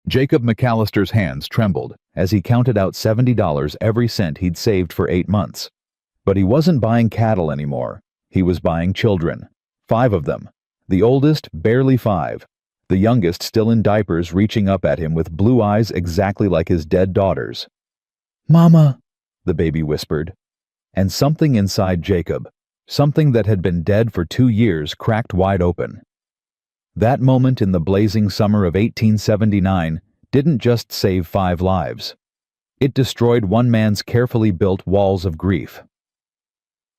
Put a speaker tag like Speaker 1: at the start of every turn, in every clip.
Speaker 1: Jacob McAllister's hands trembled as he counted out $70 every cent he'd saved for 8 months. But he wasn't buying cattle anymore. He was buying children. 5 of them. The oldest barely 5. The youngest still in diapers, reaching up at him with blue eyes exactly like his dead daughter's. "Mama," the baby whispered. And something inside Jacob, something that had been dead for 2 years, cracked wide open. That moment in the blazing summer of 1879 didn't just save 5 lives. It destroyed one man's carefully built walls of grief.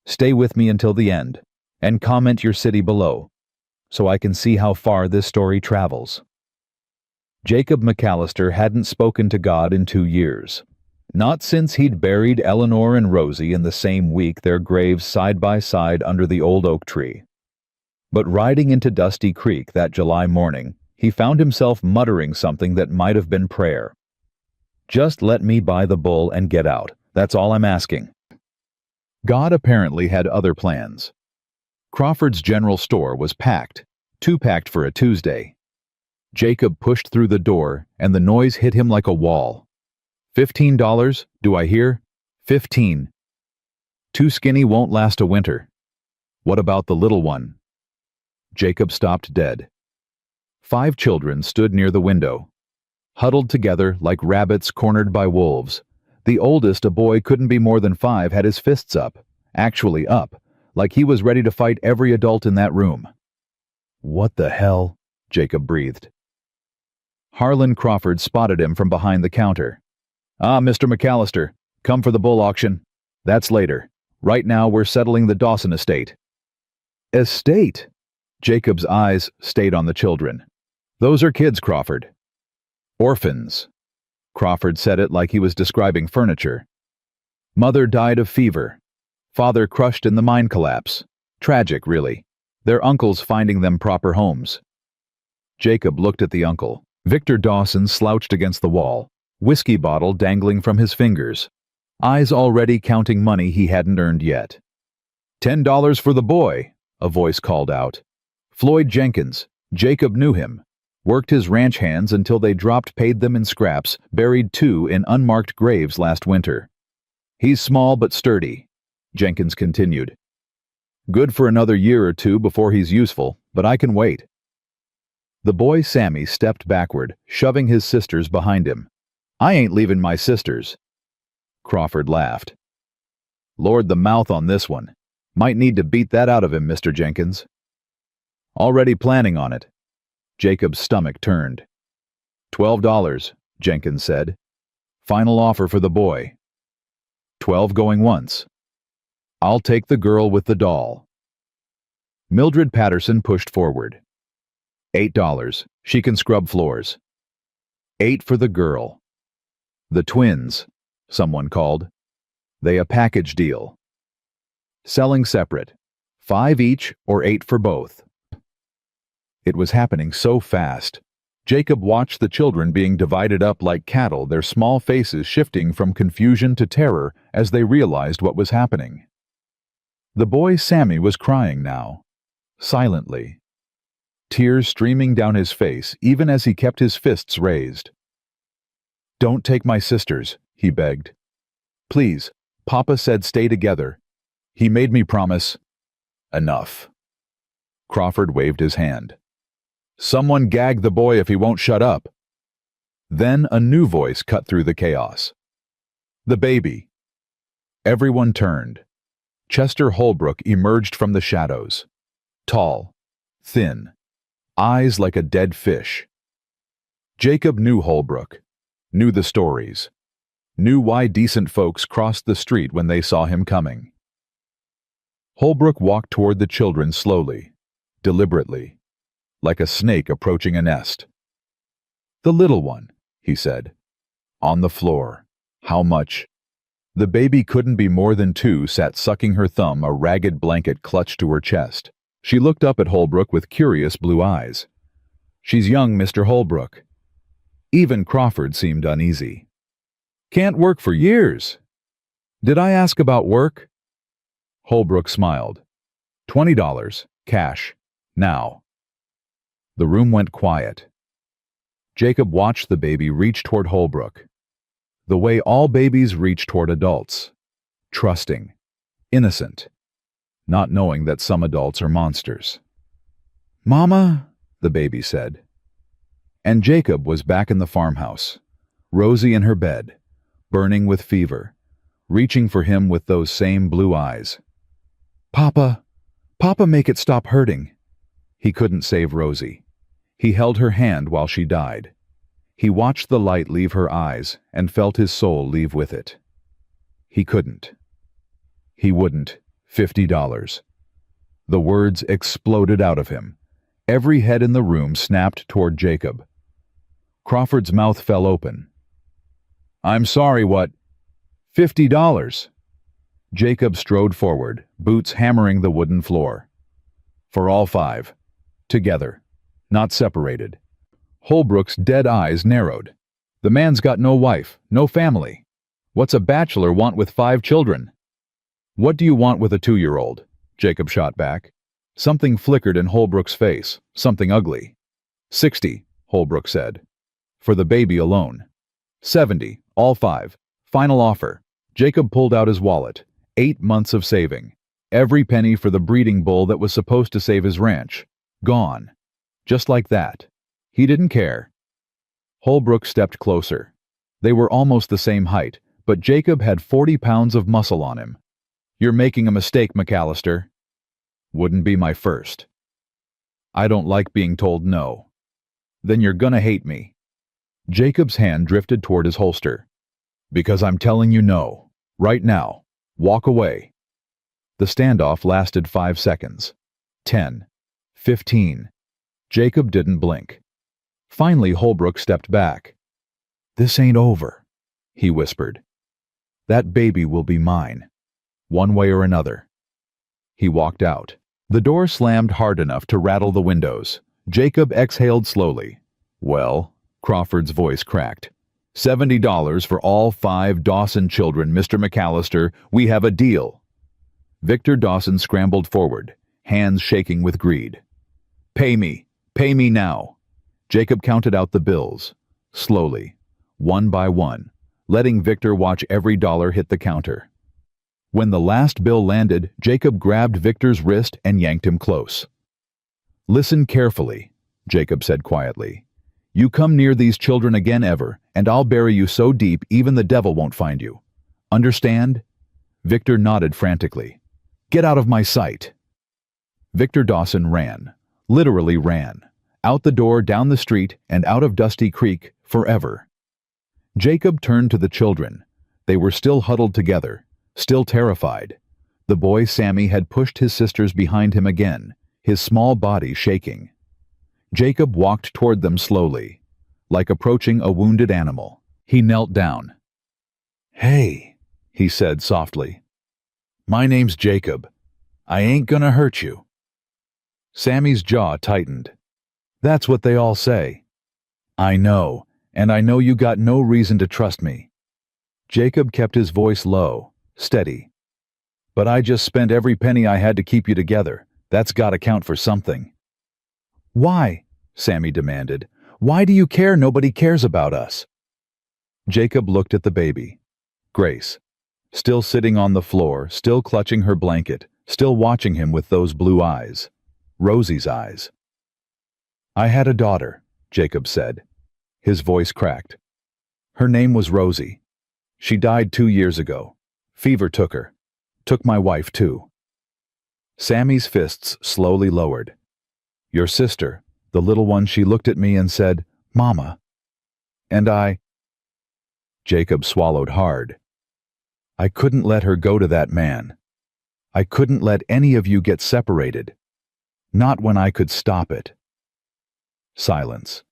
Speaker 1: Stay with me until the end, and comment your city below, so I can see how far this story travels. Jacob McAllister hadn't spoken to God in 2 years. Not since he'd buried Eleanor and Rosie in the same week, their graves side by side under the old oak tree. But riding into Dusty Creek that July morning, he found himself muttering something that might have been prayer. "Just let me buy the bull and get out. That's all I'm asking." God apparently had other plans. Crawford's general store was packed, too packed for a Tuesday. Jacob pushed through the door, and the noise hit him like a wall. $15, do I hear? 15. Too skinny won't last a winter. What about the little one? Jacob stopped dead. 5 children stood near the window, huddled together like rabbits cornered by wolves. The oldest, a boy couldn't be more than 5, had his fists up, actually up, like he was ready to fight every adult in that room. "What the hell?" Jacob breathed. Harlan Crawford spotted him from behind the counter. "Ah, Mr. McAllister, come for the bull auction. That's later. Right now we're settling the Dawson estate." "Estate?" Jacob's eyes stayed on the children. "Those are kids, Crawford." "Orphans." Crawford said it like he was describing furniture. "Mother died of fever. Father crushed in the mine collapse. Tragic, really. Their uncle's finding them proper homes." Jacob looked at the uncle. Victor Dawson slouched against the wall, whiskey bottle dangling from his fingers, eyes already counting money he hadn't earned yet. $10 for the boy," a voice called out. Floyd Jenkins. Jacob knew him. Worked his ranch hands until they dropped, paid them in scraps, buried 2 in unmarked graves last winter. "He's small but sturdy," Jenkins continued. "Good for another year or 2 before he's useful, but I can wait." The boy Sammy stepped backward, shoving his sisters behind him. "I ain't leaving my sisters." Crawford laughed. "Lord the mouth on this one. Might need to beat that out of him, Mr. Jenkins." "Already planning on it." Jacob's stomach turned. $12, Jenkins said. "Final offer for the boy." 12 going once. "I'll take the girl with the doll." Mildred Patterson pushed forward. $8. She can scrub floors. 8 for the girl. "The twins," someone called. "They a package deal. Selling separate. 5 each or 8 for both." It was happening so fast. Jacob watched the children being divided up like cattle, their small faces shifting from confusion to terror as they realized what was happening. The boy Sammy was crying now, silently, tears streaming down his face even as he kept his fists raised. "Don't take my sisters," he begged. "Please, Papa said stay together. He made me promise." "Enough." Crawford waved his hand. "Someone gag the boy if he won't shut up." Then a new voice cut through the chaos. "The baby." Everyone turned. Chester Holbrook emerged from the shadows. Tall, thin, eyes like a dead fish. Jacob knew Holbrook, knew the stories, knew why decent folks crossed the street when they saw him coming. Holbrook walked toward the children slowly, deliberately, like a snake approaching a nest. "The little one," he said. "On the floor. How much?" The baby couldn't be more than 2, sat sucking her thumb, a ragged blanket clutched to her chest. She looked up at Holbrook with curious blue eyes. "She's young, Mr. Holbrook." Even Crawford seemed uneasy. "Can't work for years." "Did I ask about work?" Holbrook smiled. $20, cash, now." The room went quiet. Jacob watched the baby reach toward Holbrook. The way all babies reach toward adults. Trusting. Innocent. Not knowing that some adults are monsters. "Mama," the baby said. And Jacob was back in the farmhouse, Rosie in her bed, burning with fever, reaching for him with those same blue eyes. "Papa, Papa, make it stop hurting." He couldn't save Rosie. He held her hand while she died. He watched the light leave her eyes and felt his soul leave with it. He couldn't. He wouldn't. $50. The words exploded out of him. Every head in the room snapped toward Jacob. Crawford's mouth fell open. "I'm sorry, what? $50. Jacob strode forward, boots hammering the wooden floor. "For all 5. Together. Not separated." Holbrook's dead eyes narrowed. "The man's got no wife, no family. What's a bachelor want with 5 children?" "What do you want with a 2-year-old? Jacob shot back. Something flickered in Holbrook's face, something ugly. "60, Holbrook said. "For the baby alone." "70, all 5. Final offer." Jacob pulled out his wallet. 8 months of saving. Every penny for the breeding bull that was supposed to save his ranch. Gone. Just like that. He didn't care. Holbrook stepped closer. They were almost the same height, but Jacob had 40 pounds of muscle on him. "You're making a mistake, McAllister." "Wouldn't be my first." "I don't like being told no." "Then you're gonna hate me." Jacob's hand drifted toward his holster. "Because I'm telling you no. Right now. Walk away." The standoff lasted 5 seconds. 10. 15. Jacob didn't blink. Finally, Holbrook stepped back. "This ain't over," he whispered. "That baby will be mine. One way or another." He walked out. The door slammed hard enough to rattle the windows. Jacob exhaled slowly. "Well," Crawford's voice cracked. $70 for all 5 Dawson children, Mr. McAllister. We have a deal." Victor Dawson scrambled forward, hands shaking with greed. "Pay me. Pay me now." Jacob counted out the bills, slowly, one by one, letting Victor watch every dollar hit the counter. When the last bill landed, Jacob grabbed Victor's wrist and yanked him close. "Listen carefully," Jacob said quietly. "You come near these children again ever, and I'll bury you so deep even the devil won't find you. Understand?" Victor nodded frantically. "Get out of my sight." Victor Dawson ran, literally ran, out the door, down the street, and out of Dusty Creek, forever. Jacob turned to the children. They were still huddled together, still terrified. The boy Sammy had pushed his sisters behind him again, his small body shaking. Jacob walked toward them slowly, like approaching a wounded animal. He knelt down. "Hey," he said softly. "My name's Jacob. I ain't gonna hurt you." Sammy's jaw tightened. "That's what they all say." "I know, and I know you got no reason to trust me." Jacob kept his voice low, steady. "But I just spent every penny I had to keep you together. That's gotta count for something." "Why?" Sammy demanded. "Why do you care nobody cares about us?" Jacob looked at the baby. Grace, still sitting on the floor, still clutching her blanket, still watching him with those blue eyes. Rosie's eyes. "I had a daughter," Jacob said. His voice cracked. "Her name was Rosie. She died 2 years ago. Fever took her. Took my wife, too." Sammy's fists slowly lowered. "Your sister, the little one," she looked at me and said, "Mama." And I... Jacob swallowed hard. "I couldn't let her go to that man. I couldn't let any of you get separated. Not when I could stop it." Silence.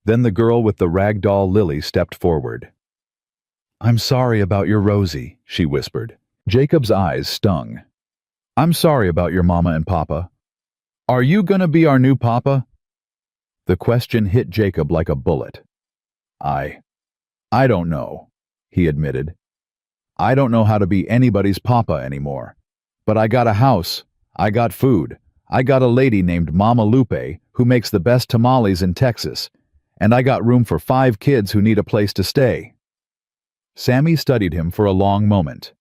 Speaker 1: Then the girl with the rag doll Lily stepped forward. "I'm sorry about your Rosie," she whispered. Jacob's eyes stung. "I'm sorry about your mama and papa. Are you gonna be our new papa?" The question hit Jacob like a bullet. I don't know," he admitted. "I don't know how to be anybody's papa anymore. But I got a house, I got food, I got a lady named Mama Lupe who makes the best tamales in Texas, And I got room for 5 kids who need a place to stay." Sammy studied him for a long moment.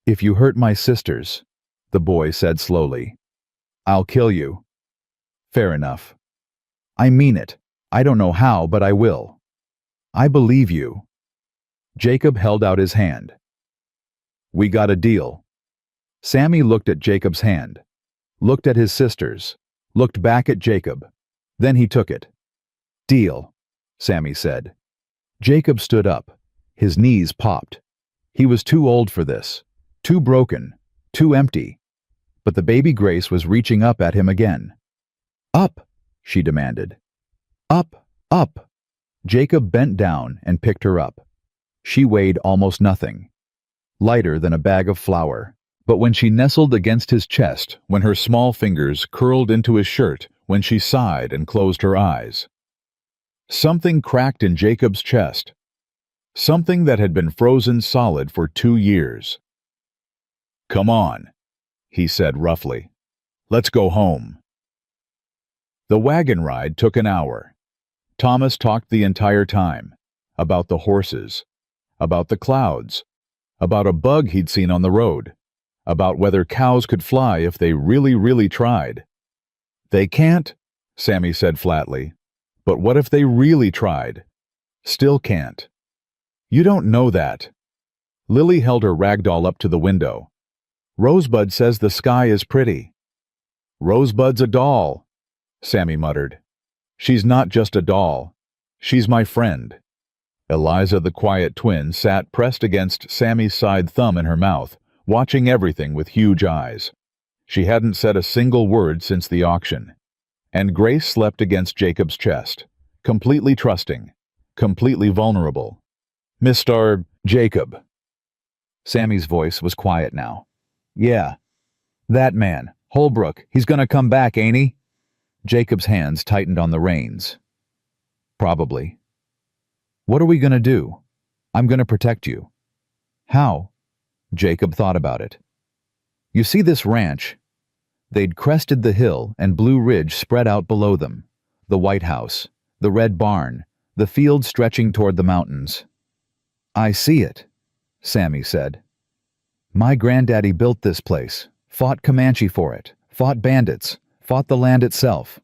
Speaker 1: "If you hurt my sisters," the boy said slowly, "I'll kill you." "Fair enough. I mean it. I don't know how, but I will. I believe you." Jacob held out his hand. "We got a deal." Sammy looked at Jacob's hand, looked at his sisters, looked back at Jacob. Then he took it. "Deal," Sammy said. Jacob stood up. His knees popped. He was too old for this, too broken, too empty. But the baby Grace was reaching up at him again. "Up," she demanded. "Up, up." Jacob bent down and picked her up. She weighed almost nothing, lighter than a bag of flour. But when she nestled against his chest, when her small fingers curled into his shirt, when she sighed and closed her eyes, something cracked in Jacob's chest. Something that had been frozen solid for 2 years. "Come on," he said roughly. "Let's go home." The wagon ride took an hour. Thomas talked the entire time. About the horses. About the clouds. About a bug he'd seen on the road. About whether cows could fly if they really tried. "They can't," Sammy said flatly. "But what if they really tried? Still can't." "You don't know that." Lily held her ragdoll up to the window. "Rosebud says the sky is pretty." "Rosebud's a doll," Sammy muttered. "She's not just a doll. She's my friend." Eliza the quiet twin sat pressed against Sammy's side thumb in her mouth, watching everything with huge eyes. She hadn't said a single word since the auction. And Grace slept against Jacob's chest, completely trusting, completely vulnerable. "Mr. Jacob." Sammy's voice was quiet now. "Yeah. That man, Holbrook, he's gonna come back, ain't he?" Jacob's hands tightened on the reins. "Probably." "What are we gonna do?" "I'm gonna protect you." "How?" Jacob thought about it. "You see this ranch?" They'd crested the hill and Blue Ridge spread out below them. The White House, the red barn, the field stretching toward the mountains. "I see it," Sammy said. "My granddaddy built this place, fought Comanche for it, fought bandits, fought the land itself."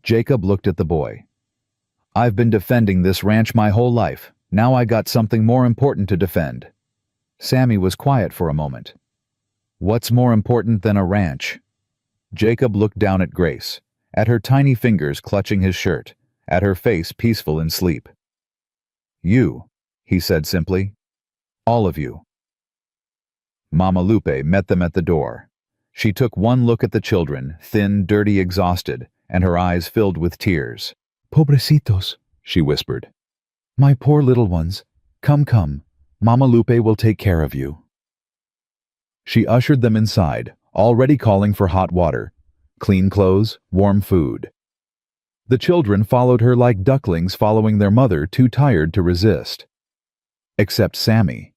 Speaker 1: Jacob looked at the boy. "I've been defending this ranch my whole life. Now I got something more important to defend." Sammy was quiet for a moment. "What's more important than a ranch?" Jacob looked down at Grace, at her tiny fingers clutching his shirt, at her face peaceful in sleep. "You," he said simply. "All of you." Mama Lupe met them at the door. She took one look at the children, thin, dirty, exhausted, and her eyes filled with tears. "Pobrecitos," she whispered. "My poor little ones. Come. Mama Lupe will take care of you." She ushered them inside, already calling for hot water, clean clothes, warm food. The children followed her like ducklings following their mother, too tired to resist. Except Sammy.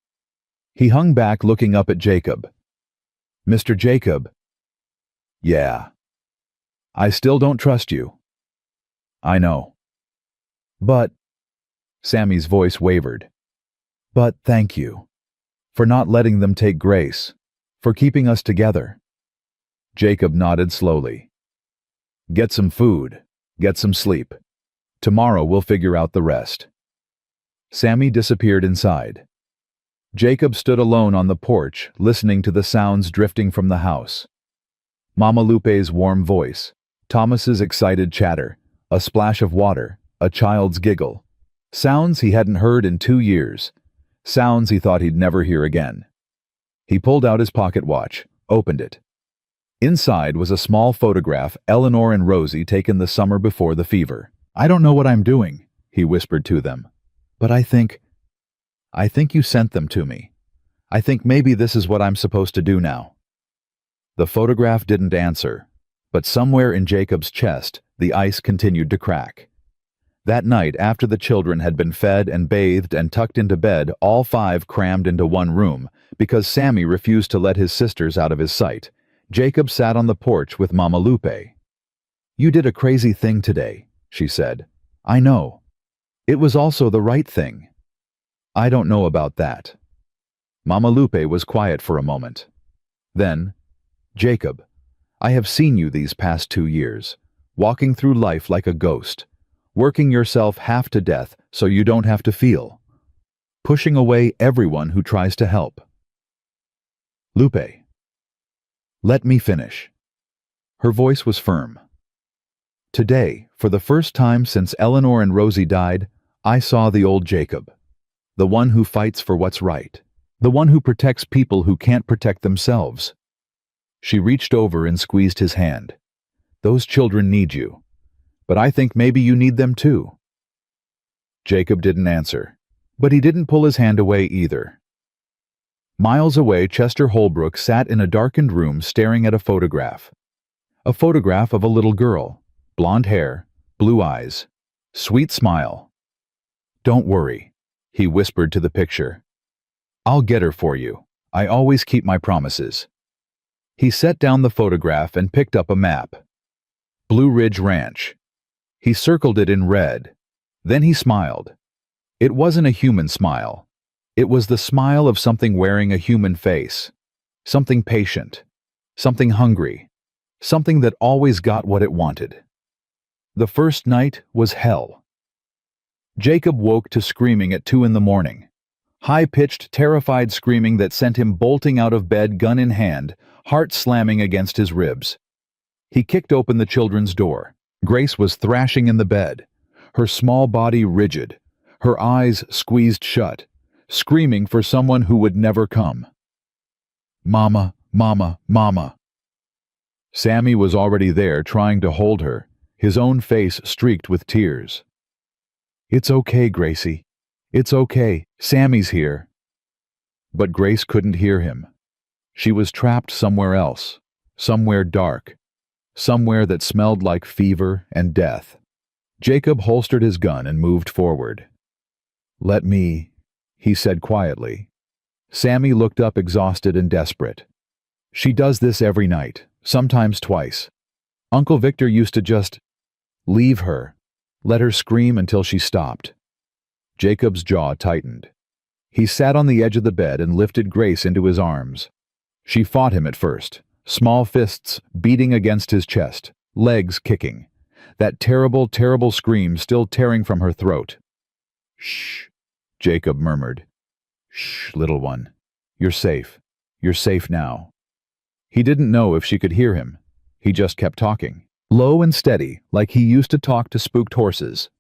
Speaker 1: He hung back looking up at Jacob. "Mr. Jacob." "Yeah." "I still don't trust you." "I know." "But," Sammy's voice wavered, "but thank you. For not letting them take Grace. For keeping us together." Jacob nodded slowly. "Get some food. Get some sleep. Tomorrow we'll figure out the rest." Sammy disappeared inside. Jacob stood alone on the porch, listening to the sounds drifting from the house. Mama Lupe's warm voice, Thomas's excited chatter, a splash of water, a child's giggle. Sounds he hadn't heard in 2 years. Sounds he thought he'd never hear again. He pulled out his pocket watch, opened it. Inside was a small photograph Eleanor and Rosie taken the summer before the fever. "I don't know what I'm doing," he whispered to them. "But I think you sent them to me. I think maybe this is what I'm supposed to do now." The photograph didn't answer, but somewhere in Jacob's chest, the ice continued to crack. That night, after the children had been fed and bathed and tucked into bed, all 5 crammed into one room, because Sammy refused to let his sisters out of his sight, Jacob sat on the porch with Mama Lupe. "You did a crazy thing today," she said. I know. It was also the right thing. I don't know about that. Mama Lupe was quiet for a moment. Then, Jacob, I have seen you these past 2 years, walking through life like a ghost, working yourself half to death so you don't have to feel, pushing away everyone who tries to help. Lupe, let me finish. Her voice was firm. Today, for the first time since Eleanor and Rosie died, I saw the old Jacob, the one who fights for what's right, the one who protects people who can't protect themselves. She reached over and squeezed his hand. Those children need you, but I think maybe you need them too. Jacob didn't answer, but he didn't pull his hand away either. Miles away, Chester Holbrook sat in a darkened room staring at a photograph. A photograph of a little girl, blonde hair, blue eyes, sweet smile. Don't worry, he whispered to the picture. I'll get her for you. I always keep my promises. He set down the photograph and picked up a map. Blue Ridge Ranch. He circled it in red. Then he smiled. It wasn't a human smile. It was the smile of something wearing a human face. Something patient. Something hungry. Something that always got what it wanted. The first night was hell. Jacob woke to screaming at 2 a.m. High-pitched, terrified screaming that sent him bolting out of bed, gun in hand, heart slamming against his ribs. He kicked open the children's door. Grace was thrashing in the bed, her small body rigid, her eyes squeezed shut, screaming for someone who would never come. Mama, Mama, Mama. Sammy was already there trying to hold her, his own face streaked with tears. It's okay, Gracie. It's okay. Sammy's here. But Grace couldn't hear him. She was trapped somewhere else, somewhere dark, somewhere that smelled like fever and death. Jacob holstered his gun and moved forward. Let me, he said quietly. Sammy looked up exhausted and desperate. She does this every night, sometimes twice. Uncle Victor used to just leave her, let her scream until she stopped. Jacob's jaw tightened. He sat on the edge of the bed and lifted Grace into his arms. She fought him at first, small fists beating against his chest, legs kicking, that terrible, terrible scream still tearing from her throat. Shh, Jacob murmured. Shh, little one. You're safe. You're safe now. He didn't know if she could hear him. He just kept talking, low and steady, like he used to talk to spooked horses.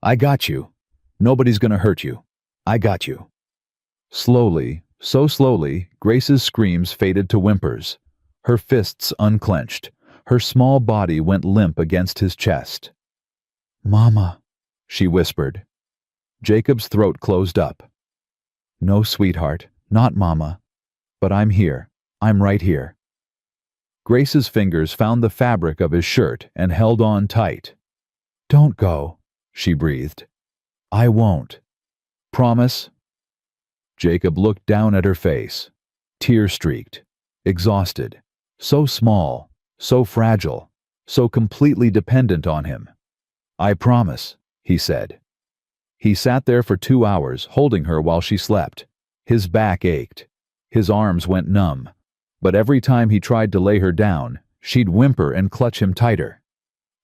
Speaker 1: I got you. Nobody's gonna hurt you. I got you. Slowly, so slowly, Grace's screams faded to whimpers. Her fists unclenched. Her small body went limp against his chest. Mama, she whispered. Jacob's throat closed up. No, sweetheart, not Mama. But I'm here. I'm right here. Grace's fingers found the fabric of his shirt and held on tight. Don't go, she breathed. I won't. Promise? Jacob looked down at her face, tear-streaked, exhausted, so small, so fragile, so completely dependent on him. I promise, he said. He sat there for 2 hours, holding her while she slept. His back ached. His arms went numb. But every time he tried to lay her down, she'd whimper and clutch him tighter.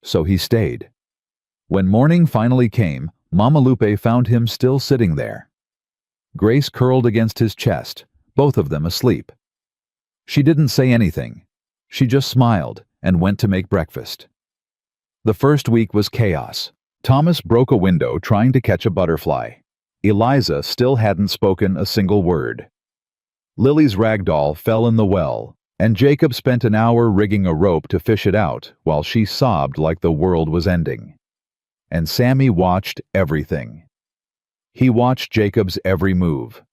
Speaker 1: So he stayed. When morning finally came, Mama Lupe found him still sitting there. Grace curled against his chest, both of them asleep. She didn't say anything. She just smiled and went to make breakfast. The first week was chaos. Thomas broke a window trying to catch a butterfly. Eliza still hadn't spoken a single word. Lily's rag doll fell in the well, and Jacob spent an hour rigging a rope to fish it out while she sobbed like the world was ending. And Sammy watched everything. He watched Jacob's every move,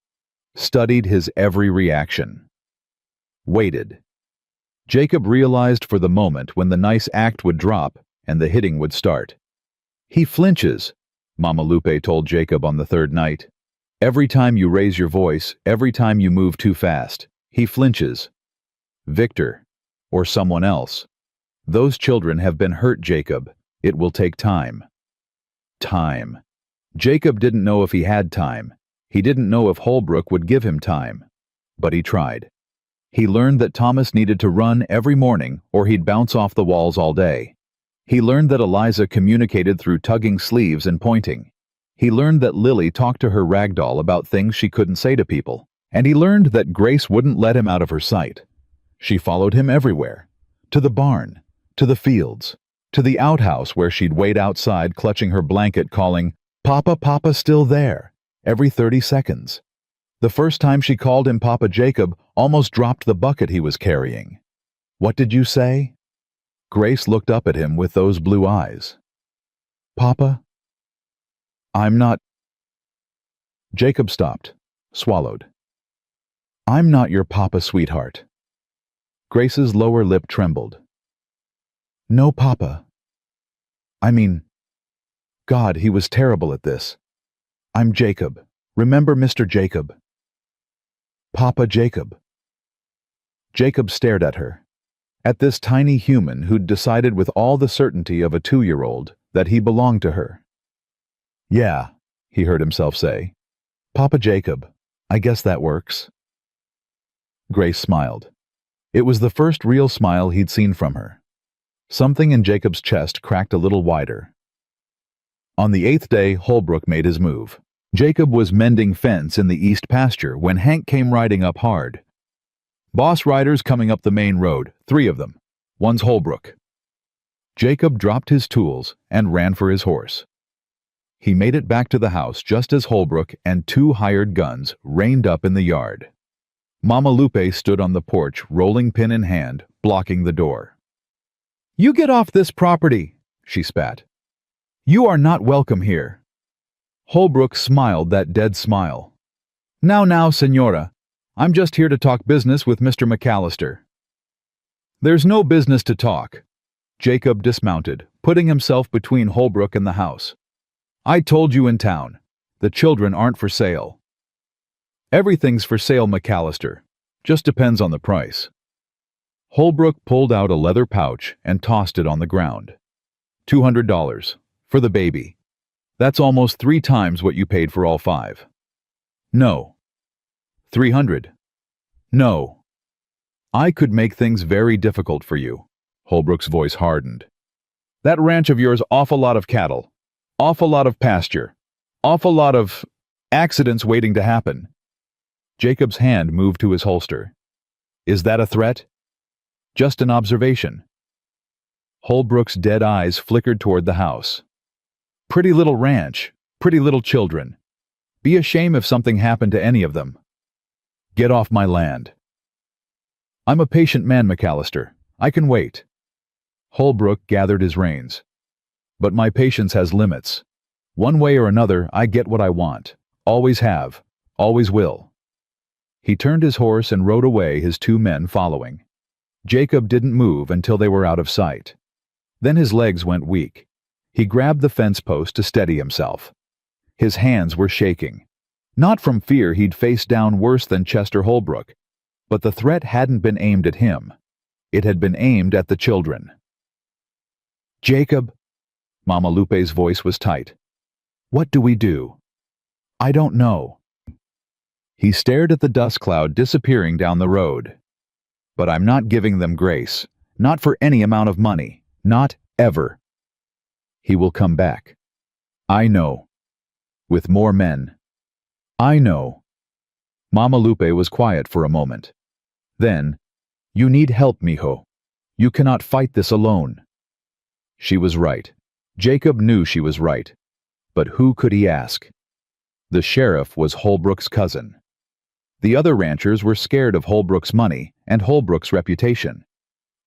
Speaker 1: studied his every reaction. Waited. Jacob realized for the moment when the nice act would drop and the hitting would start. He flinches, Mama Lupe told Jacob on the third night. Every time you raise your voice, every time you move too fast, he flinches. Victor, or someone else. Those children have been hurt, Jacob. It will take time. Time. Jacob didn't know if he had time. He didn't know if Holbrook would give him time. But he tried. He learned that Thomas needed to run every morning or he'd bounce off the walls all day. He learned that Eliza communicated through tugging sleeves and pointing. He learned that Lily talked to her ragdoll about things she couldn't say to people. And he learned that Grace wouldn't let him out of her sight. She followed him everywhere. To the barn, to the fields, to the outhouse where she'd wait outside clutching her blanket calling, "Papa, Papa, still there," every 30 seconds. The first time she called him Papa, Jacob almost dropped the bucket he was carrying. "What did you say?" Grace looked up at him with those blue eyes. "Papa? I'm not—" Jacob stopped, swallowed. "I'm not your papa, sweetheart." Grace's lower lip trembled. "No, Papa. I mean, God, he was terrible at this. I'm Jacob. Remember Mr. Jacob?" "Papa Jacob." Jacob stared at her, at this tiny human who'd decided with all the certainty of a 2-year-old that he belonged to her. "Yeah," he heard himself say. "Papa Jacob. I guess that works." Grace smiled. It was the first real smile he'd seen from her. Something in Jacob's chest cracked a little wider. On the 8th day, Holbrook made his move. Jacob was mending fence in the east pasture when Hank came riding up hard. "Boss riders coming up the main road, 3 of them. One's Holbrook." Jacob dropped his tools and ran for his horse. He made it back to the house just as Holbrook and 2 hired guns reined up in the yard. Mama Lupe stood on the porch, rolling pin in hand, blocking the door. "You get off this property," she spat. "You are not welcome here." Holbrook smiled that dead smile. Now, Senora. I'm just here to talk business with Mr. McAllister." "There's no business to talk." Jacob dismounted, putting himself between Holbrook and the house. "I told you in town. The children aren't for sale." "Everything's for sale, McAllister. Just depends on the price." Holbrook pulled out a leather pouch and tossed it on the ground. $200. For the baby. That's almost 3 times what you paid for all 5. "No." $300. "No." "I could make things very difficult for you." Holbrook's voice hardened. "That ranch of yours, awful lot of cattle. Awful lot of pasture. Awful lot of accidents waiting to happen." Jacob's hand moved to his holster. "Is that a threat?" "Just an observation." Holbrook's dead eyes flickered toward the house. "Pretty little ranch, pretty little children. Be a shame if something happened to any of them. Get off my land." "I'm a patient man, McAllister. I can wait." Holbrook gathered his reins. "But my patience has limits. One way or another, I get what I want. Always have. Always will." He turned his horse and rode away, his 2 men following. Jacob didn't move until they were out of sight. Then his legs went weak. He grabbed the fence post to steady himself. His hands were shaking. Not from fear he'd faced down worse than Chester Holbrook, but the threat hadn't been aimed at him. It had been aimed at the children. "Jacob," Mama Lupe's voice was tight. "What do we do?" "I don't know." He stared at the dust cloud disappearing down the road. "But I'm not giving them Grace. Not for any amount of money. Not ever. He will come back. I know. With more men. I know." Mama Lupe was quiet for a moment. Then, "You need help, mijo. You cannot fight this alone." She was right. Jacob knew she was right. But who could he ask? The sheriff was Holbrook's cousin. The other ranchers were scared of Holbrook's money and Holbrook's reputation.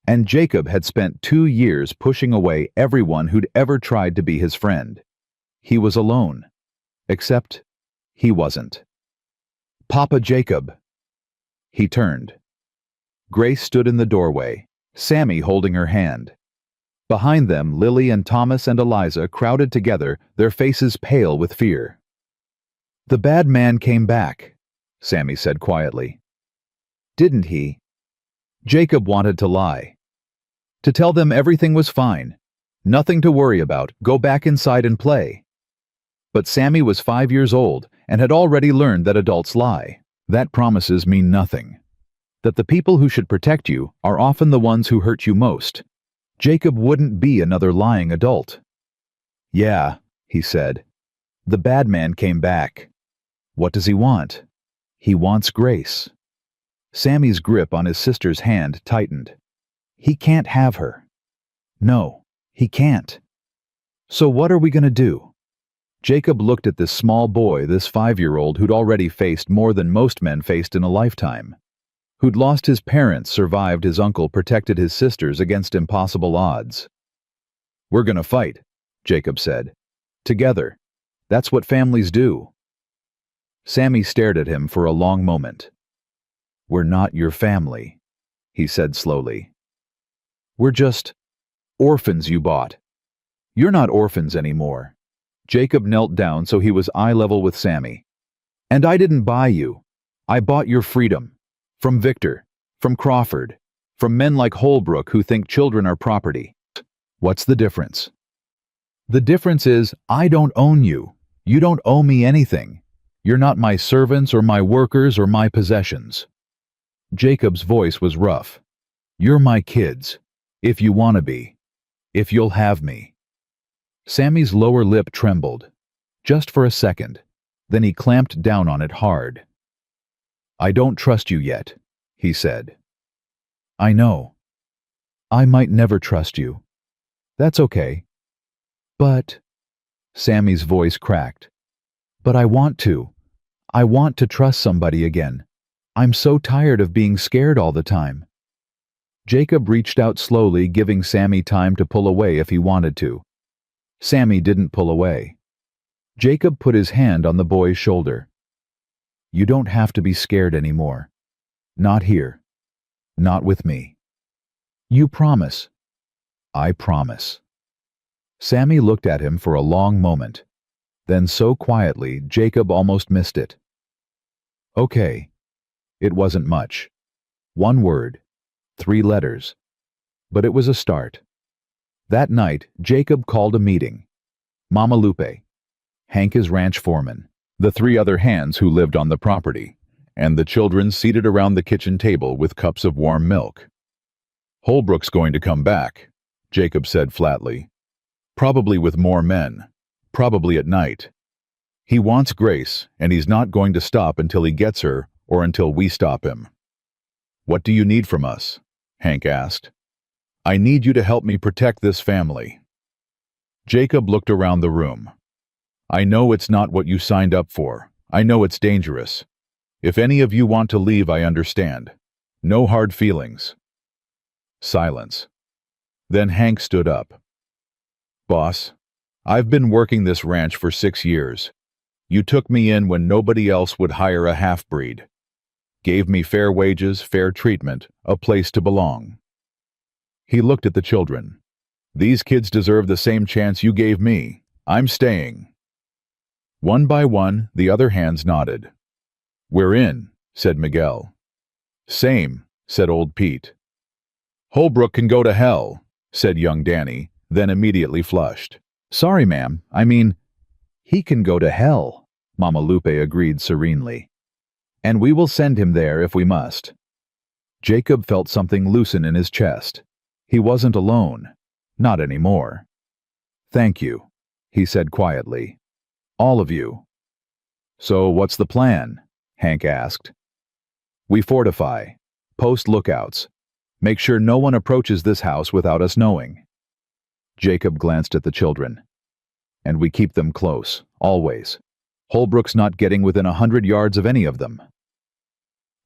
Speaker 1: And Jacob had spent 2 years pushing away everyone who'd ever tried to be his friend. He was alone. Except he wasn't. "Papa Jacob." He turned. Grace stood in the doorway, Sammy holding her hand. Behind them, Lily and Thomas and Eliza crowded together, their faces pale with fear. "The bad man came back," Sammy said quietly. "Didn't he?" Jacob wanted to lie. To tell them everything was fine. Nothing to worry about. Go back inside and play. But Sammy was 5 years old and had already learned that adults lie. That promises mean nothing. That the people who should protect you are often the ones who hurt you most. Jacob wouldn't be another lying adult. "Yeah," he said. "The bad man came back. What does he want?" "He wants Grace." Sammy's grip on his sister's hand tightened. "He can't have her." "No, he can't." "So what are we going to do?" Jacob looked at this small boy, this 5-year-old who'd already faced more than most men faced in a lifetime. Who'd lost his parents, survived his uncle, protected his sisters against impossible odds. "We're gonna fight," Jacob said. "Together. That's what families do." Sammy stared at him for a long moment. "We're not your family," he said slowly. "We're just orphans you bought." "You're not orphans anymore." Jacob knelt down so he was eye level with Sammy. "And I didn't buy you. I bought your freedom. From Victor, from Crawford, from men like Holbrook who think children are property." "What's the difference?" "The difference is I don't own you. You don't owe me anything. You're not my servants or my workers or my possessions." Jacob's voice was rough. "You're my kids. If you want to be. If you'll have me." Sammy's lower lip trembled. Just for a second. Then he clamped down on it hard. "I don't trust you yet," he said. "I know. I might never trust you. That's okay." "But," Sammy's voice cracked, "but I want to. I want to trust somebody again. I'm so tired of being scared all the time." Jacob reached out slowly, giving Sammy time to pull away if he wanted to. Sammy didn't pull away. Jacob put his hand on the boy's shoulder. "You don't have to be scared anymore. Not here. Not with me. You promise." "I promise." Sammy looked at him for a long moment. Then so quietly, Jacob almost missed it. "Okay." It wasn't much. 1 word. 3 letters. But it was a start. That night, Jacob called a meeting. Mama Lupe, Hank is ranch foreman, the 3 other hands who lived on the property, and the children seated around the kitchen table with cups of warm milk. "Holbrook's going to come back," Jacob said flatly. "Probably with more men. Probably at night. He wants Grace, and he's not going to stop until he gets her or until we stop him." "What do you need from us?" Hank asked. "I need you to help me protect this family." Jacob looked around the room. "I know it's not what you signed up for. I know it's dangerous. If any of you want to leave, I understand. No hard feelings." Silence. Then Hank stood up. "Boss, I've been working this ranch for 6 years. You took me in when nobody else would hire a half-breed. Gave me fair wages, fair treatment, a place to belong." He looked at the children. "These kids deserve the same chance you gave me. I'm staying." One by one, the other hands nodded. "We're in," said Miguel. "Same," said old Pete. "Holbrook can go to hell," said young Danny, then immediately flushed. "Sorry, ma'am, I mean, he can go to hell," Mama Lupe agreed serenely. "And we will send him there if we must." Jacob felt something loosen in his chest. He wasn't alone. Not anymore. "Thank you," he said quietly. "All of you." "So what's the plan?" Hank asked. "We fortify. Post lookouts. Make sure no one approaches this house without us knowing." Jacob glanced at the children. "And we keep them close, always. Holbrook's not getting within 100 yards of any of them."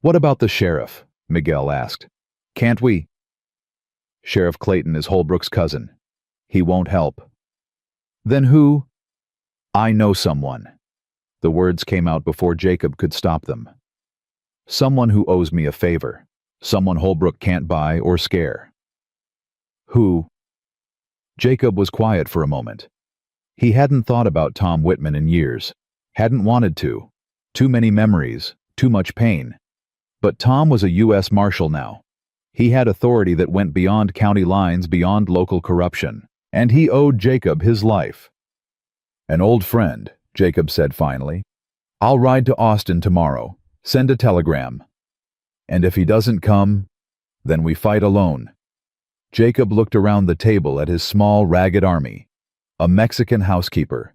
Speaker 1: "What about the sheriff?" Miguel asked. "Can't we?" "Sheriff Clayton is Holbrook's cousin. He won't help." "Then who?" "I know someone." The words came out before Jacob could stop them. "Someone who owes me a favor. Someone Holbrook can't buy or scare." "Who?" Jacob was quiet for a moment. He hadn't thought about Tom Whitman in years. Hadn't wanted to. Too many memories, too much pain. But Tom was a U.S. Marshal now. He had authority that went beyond county lines, beyond local corruption. And he owed Jacob his life. "An old friend," Jacob said finally. "I'll ride to Austin tomorrow. Send a telegram. And if he doesn't come, then we fight alone." Jacob looked around the table at his small, ragged army. A Mexican housekeeper,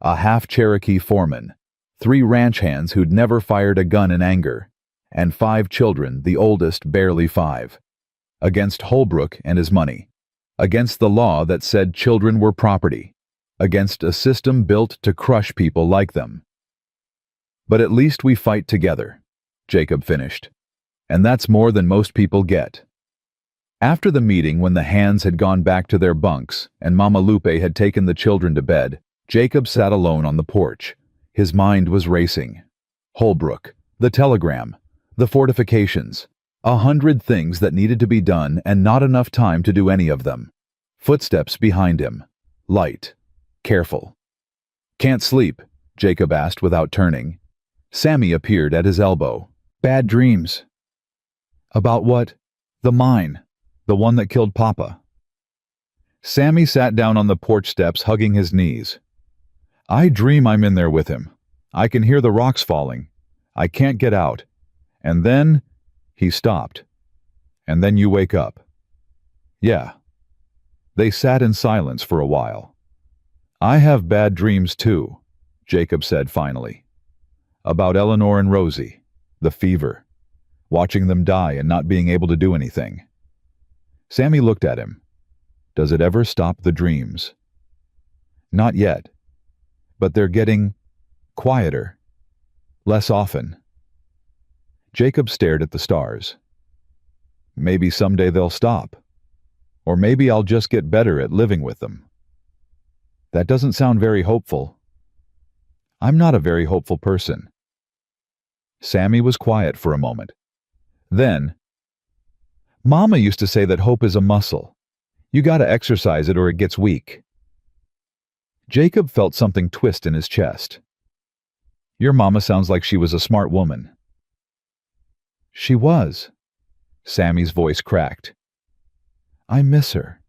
Speaker 1: a half-Cherokee foreman, 3 ranch hands who'd never fired a gun in anger, and 5 children, the oldest barely 5. Against Holbrook and his money. Against the law that said children were property. Against a system built to crush people like them. "But at least we fight together," Jacob finished. "And that's more than most people get." After the meeting, when the hands had gone back to their bunks and Mama Lupe had taken the children to bed, Jacob sat alone on the porch. His mind was racing. Holbrook, the telegram, the fortifications, 100 things that needed to be done and not enough time to do any of them. Footsteps behind him. Light. Careful. "Can't sleep?" Jacob asked without turning. Sammy appeared at his elbow. "Bad dreams." "About what?" "The mine. The one that killed Papa." Sammy sat down on the porch steps, hugging his knees. "I dream I'm in there with him. I can hear the rocks falling. I can't get out. And then..." He stopped. "And then you wake up." "Yeah." They sat in silence for a while. "I have bad dreams too," Jacob said finally. "About Eleanor and Rosie, the fever, watching them die and not being able to do anything." Sammy looked at him. "Does it ever stop the dreams?" "Not yet. But they're getting quieter. Less often." Jacob stared at the stars. "Maybe someday they'll stop. Or maybe I'll just get better at living with them." "That doesn't sound very hopeful." "I'm not a very hopeful person." Sammy was quiet for a moment. Then, "Mama used to say that hope is a muscle. You gotta exercise it or it gets weak." Jacob felt something twist in his chest. "Your mama sounds like she was a smart woman." "She was." Sammy's voice cracked. "I miss her.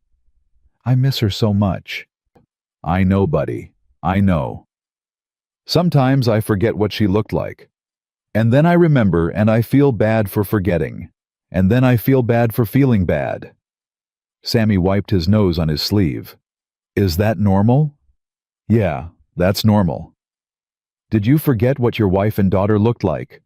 Speaker 1: I miss her so much." "I know, buddy. I know. Sometimes I forget what she looked like. And then I remember and I feel bad for forgetting. And then I feel bad for feeling bad." Sammy wiped his nose on his sleeve. "Is that normal?" "Yeah, that's normal." "Did you forget what your wife and daughter looked like?"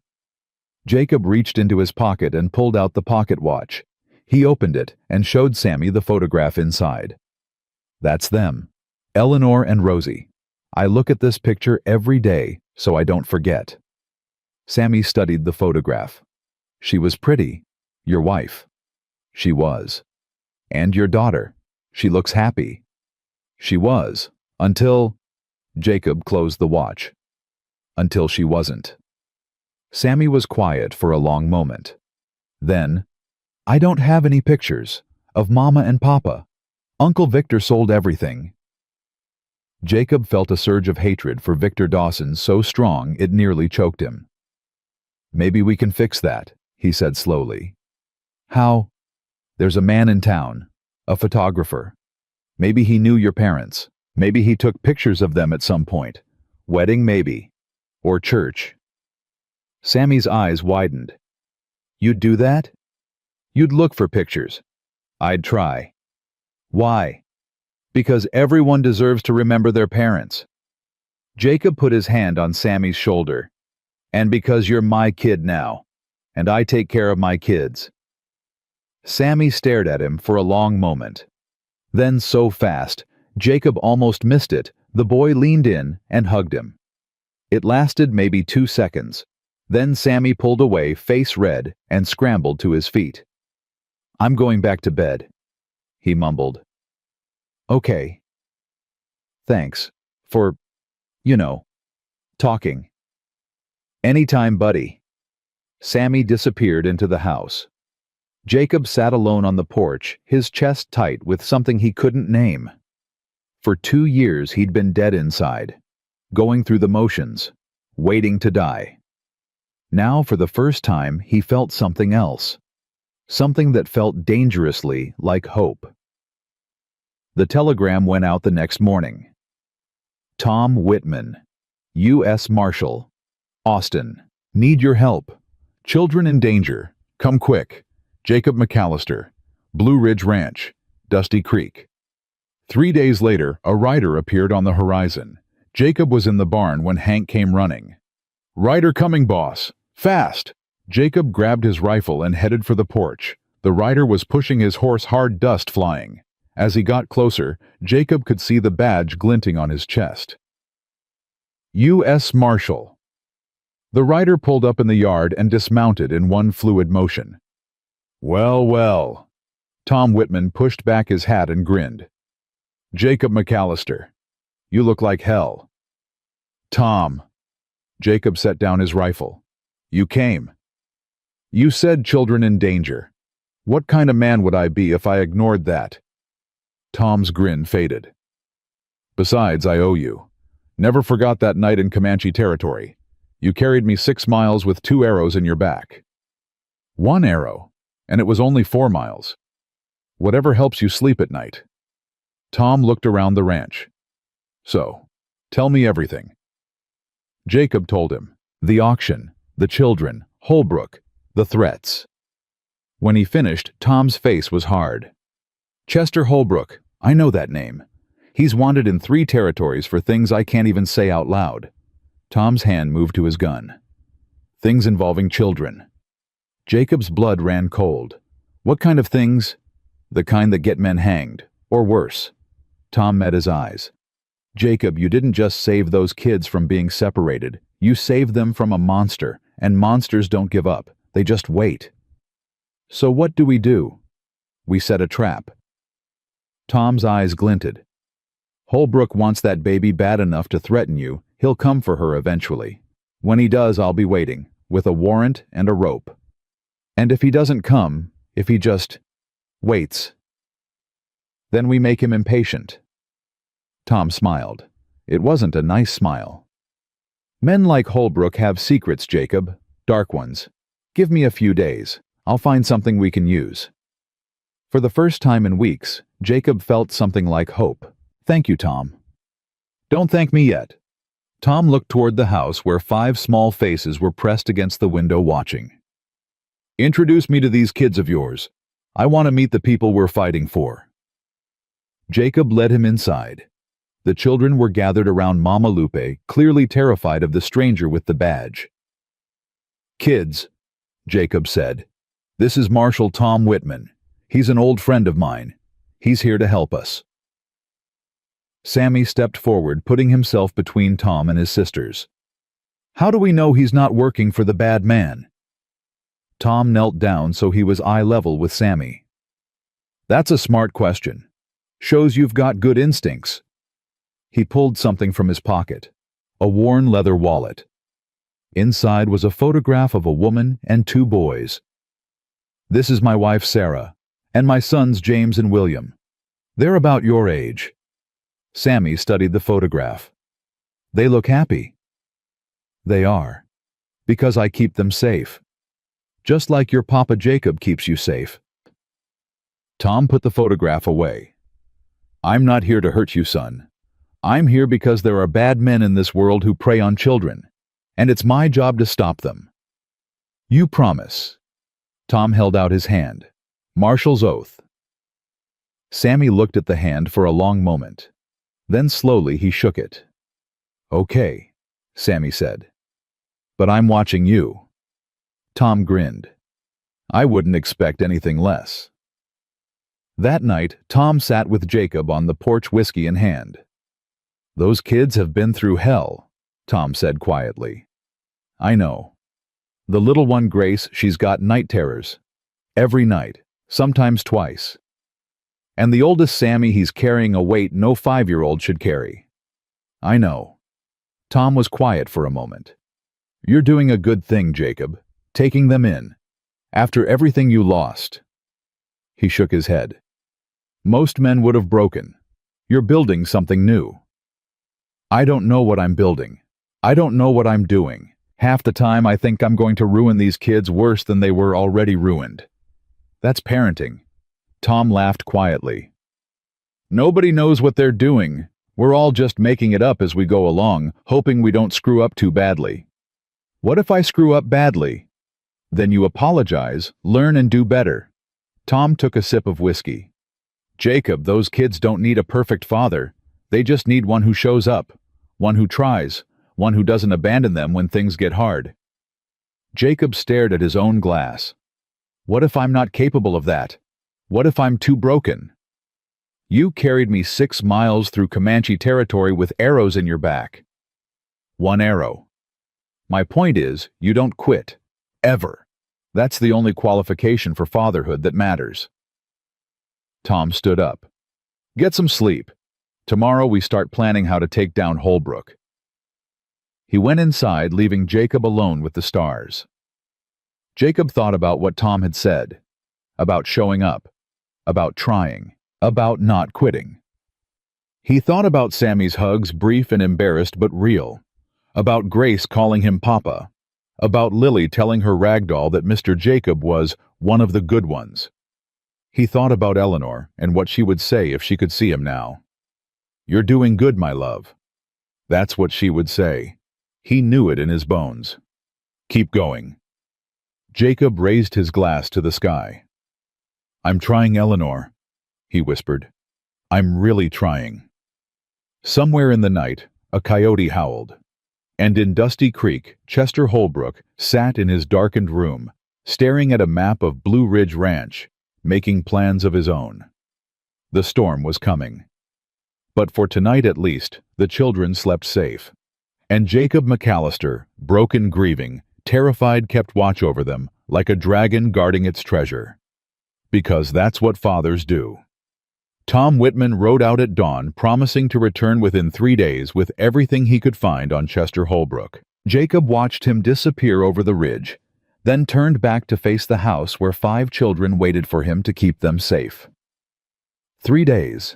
Speaker 1: Jacob reached into his pocket and pulled out the pocket watch. He opened it and showed Sammy the photograph inside. "That's them. Eleanor and Rosie. I look at this picture every day so I don't forget." Sammy studied the photograph. "She was pretty. Your wife." "She was." "And your daughter. She looks happy." "She was. Until..." Jacob closed the watch. "Until she wasn't." Sammy was quiet for a long moment. Then, "I don't have any pictures of Mama and Papa. Uncle Victor sold everything." Jacob felt a surge of hatred for Victor Dawson so strong it nearly choked him. "Maybe we can fix that," he said slowly. "How?" "There's a man in town, a photographer. Maybe he knew your parents. Maybe he took pictures of them at some point. Wedding, maybe. Or church." Sammy's eyes widened. "You'd do that?" "You'd look for pictures." "I'd try." "Why?" "Because everyone deserves to remember their parents." Jacob put his hand on Sammy's shoulder. "And because you're my kid now, and I take care of my kids." Sammy stared at him for a long moment. Then, so fast, Jacob almost missed it, the boy leaned in and hugged him. It lasted maybe 2 seconds. Then Sammy pulled away, face red, and scrambled to his feet. "I'm going back to bed," he mumbled. "Okay. Thanks for, talking." "Anytime, buddy." Sammy disappeared into the house. Jacob sat alone on the porch, his chest tight with something he couldn't name. For 2 years he'd been dead inside, going through the motions, waiting to die. Now, for the first time, he felt something else. Something that felt dangerously like hope. The telegram went out the next morning. Tom Whitman, U.S. Marshal. Austin. Need your help. Children in danger. Come quick. Jacob McAllister. Blue Ridge Ranch. Dusty Creek. 3 days later, a rider appeared on the horizon. Jacob was in the barn when Hank came running. "Rider coming, boss. Fast!" Jacob grabbed his rifle and headed for the porch. The rider was pushing his horse hard, dust flying. As he got closer, Jacob could see the badge glinting on his chest. U.S. Marshal. The rider pulled up in the yard and dismounted in one fluid motion. "Well, well." Tom Whitman pushed back his hat and grinned. "Jacob McAllister. You look like hell." "Tom." Jacob set down his rifle. "You came. You said children in danger. What kind of man would I be if I ignored that?" Tom's grin faded. "Besides, I owe you. Never forgot that night in Comanche territory. You carried me 6 miles with 2 arrows in your back." "1 arrow? And it was only 4 miles. Whatever helps you sleep at night." Tom looked around the ranch. "So, tell me everything." Jacob told him. The auction, the children, Holbrook, the threats. When he finished, Tom's face was hard. "Chester Holbrook, I know that name. He's wanted in 3 territories for things I can't even say out loud." Tom's hand moved to his gun. "Things involving children." Jacob's blood ran cold. "What kind of things?" "The kind that get men hanged, or worse." Tom met his eyes. "Jacob, you didn't just save those kids from being separated. You saved them from a monster, and monsters don't give up. They just wait." "So what do? "We set a trap." Tom's eyes glinted. "Holbrook wants that baby bad enough to threaten you. He'll come for her eventually. When he does, I'll be waiting, with a warrant and a rope. And if he doesn't come, if he just waits, then we make him impatient." Tom smiled. It wasn't a nice smile. "Men like Holbrook have secrets, Jacob. Dark ones. Give me a few days. I'll find something we can use." For the first time in weeks, Jacob felt something like hope. "Thank you, Tom." "Don't thank me yet." Tom looked toward the house where 5 small faces were pressed against the window watching. "Introduce me to these kids of yours. I want to meet the people we're fighting for." Jacob led him inside. The children were gathered around Mama Lupe, clearly terrified of the stranger with the badge. "Kids," Jacob said, "this is Marshal Tom Whitman. He's an old friend of mine. He's here to help us." Sammy stepped forward, putting himself between Tom and his sisters. "How do we know he's not working for the bad man?" Tom knelt down so he was eye level with Sammy. "That's a smart question. Shows you've got good instincts." He pulled something from his pocket, a worn leather wallet. Inside was a photograph of a woman and 2 boys. "This is my wife Sarah, and my sons James and William. They're about your age." Sammy studied the photograph. "They look happy." "They are. Because I keep them safe. Just like your Papa Jacob keeps you safe." Tom put the photograph away. "I'm not here to hurt you, son. I'm here because there are bad men in this world who prey on children, and it's my job to stop them. You promise?" Tom held out his hand. "Marshal's oath." Sammy looked at the hand for a long moment. Then slowly he shook it. "Okay," Sammy said. "But I'm watching you." Tom grinned. "I wouldn't expect anything less." That night, Tom sat with Jacob on the porch, whiskey in hand. "Those kids have been through hell," Tom said quietly. "I know. The little one, Grace, she's got night terrors. Every night, sometimes twice. And the oldest, Sammy, he's carrying a weight no 5-year-old should carry. I know." Tom was quiet for a moment. "You're doing a good thing, Jacob, taking them in. After everything you lost." He shook his head. "Most men would have broken. You're building something new." "I don't know what I'm building. I don't know what I'm doing. Half the time I think I'm going to ruin these kids worse than they were already ruined." "That's parenting." Tom laughed quietly. "Nobody knows what they're doing, We're all just making it up as we go along, hoping we don't screw up too badly. What if I screw up badly? Then you apologize, learn and do better. Tom took a sip of whiskey. Jacob, those kids don't need a perfect father. They just need one who shows up, one who tries, one who doesn't abandon them when things get hard. Jacob stared at his own glass. What if I'm not capable of that? What if I'm too broken? You carried me 6 miles through Comanche territory with arrows in your back. 1 arrow. My point is, you don't quit. Ever. That's the only qualification for fatherhood that matters. Tom stood up. Get some sleep. Tomorrow we start planning how to take down Holbrook. He went inside, leaving Jacob alone with the stars. Jacob thought about what Tom had said, about showing up, about trying, about not quitting. He thought about Sammy's hugs, brief and embarrassed but real, about Grace calling him Papa, about Lily telling her ragdoll that Mr. Jacob was one of the good ones. He thought about Eleanor and what she would say if she could see him now. You're doing good, my love. That's what she would say. He knew it in his bones. Keep going. Jacob raised his glass to the sky. I'm trying, Eleanor, he whispered. I'm really trying. Somewhere in the night, a coyote howled. And in Dusty Creek, Chester Holbrook sat in his darkened room, staring at a map of Blue Ridge Ranch, making plans of his own. The storm was coming. But for tonight at least, the children slept safe. And Jacob McAllister, broken grieving, terrified, kept watch over them, like a dragon guarding its treasure. Because that's what fathers do. Tom Whitman rode out at dawn, promising to return within 3 days with everything he could find on Chester Holbrook. Jacob watched him disappear over the ridge, then turned back to face the house where 5 children waited for him to keep them safe. 3 days.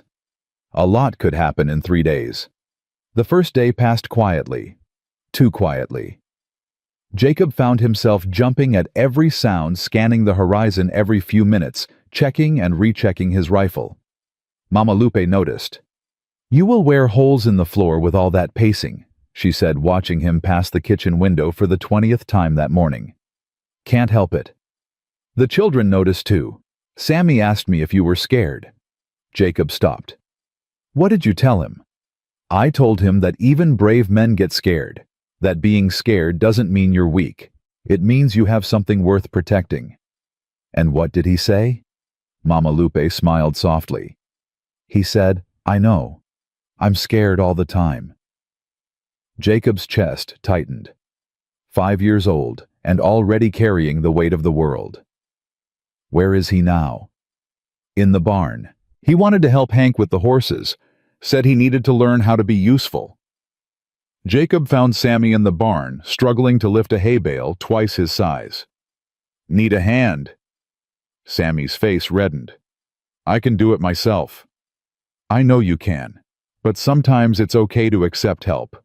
Speaker 1: A lot could happen in 3 days. The first day passed quietly, too quietly. Jacob found himself jumping at every sound, scanning the horizon every few minutes, checking and rechecking his rifle. Mama Lupe noticed. You will wear holes in the floor with all that pacing, she said, watching him pass the kitchen window for the 20th time that morning. Can't help it. The children noticed too. Sammy asked me if you were scared. Jacob stopped. What did you tell him? I told him that even brave men get scared, that being scared doesn't mean you're weak. It means you have something worth protecting. And what did he say? Mama Lupe smiled softly. He said, I know. I'm scared all the time. Jacob's chest tightened. 5 years old and already carrying the weight of the world. Where is he now? In the barn. He wanted to help Hank with the horses, said he needed to learn how to be useful. Jacob found Sammy in the barn, struggling to lift a hay bale twice his size. Need a hand. Sammy's face reddened. I can do it myself. I know you can, but sometimes it's okay to accept help.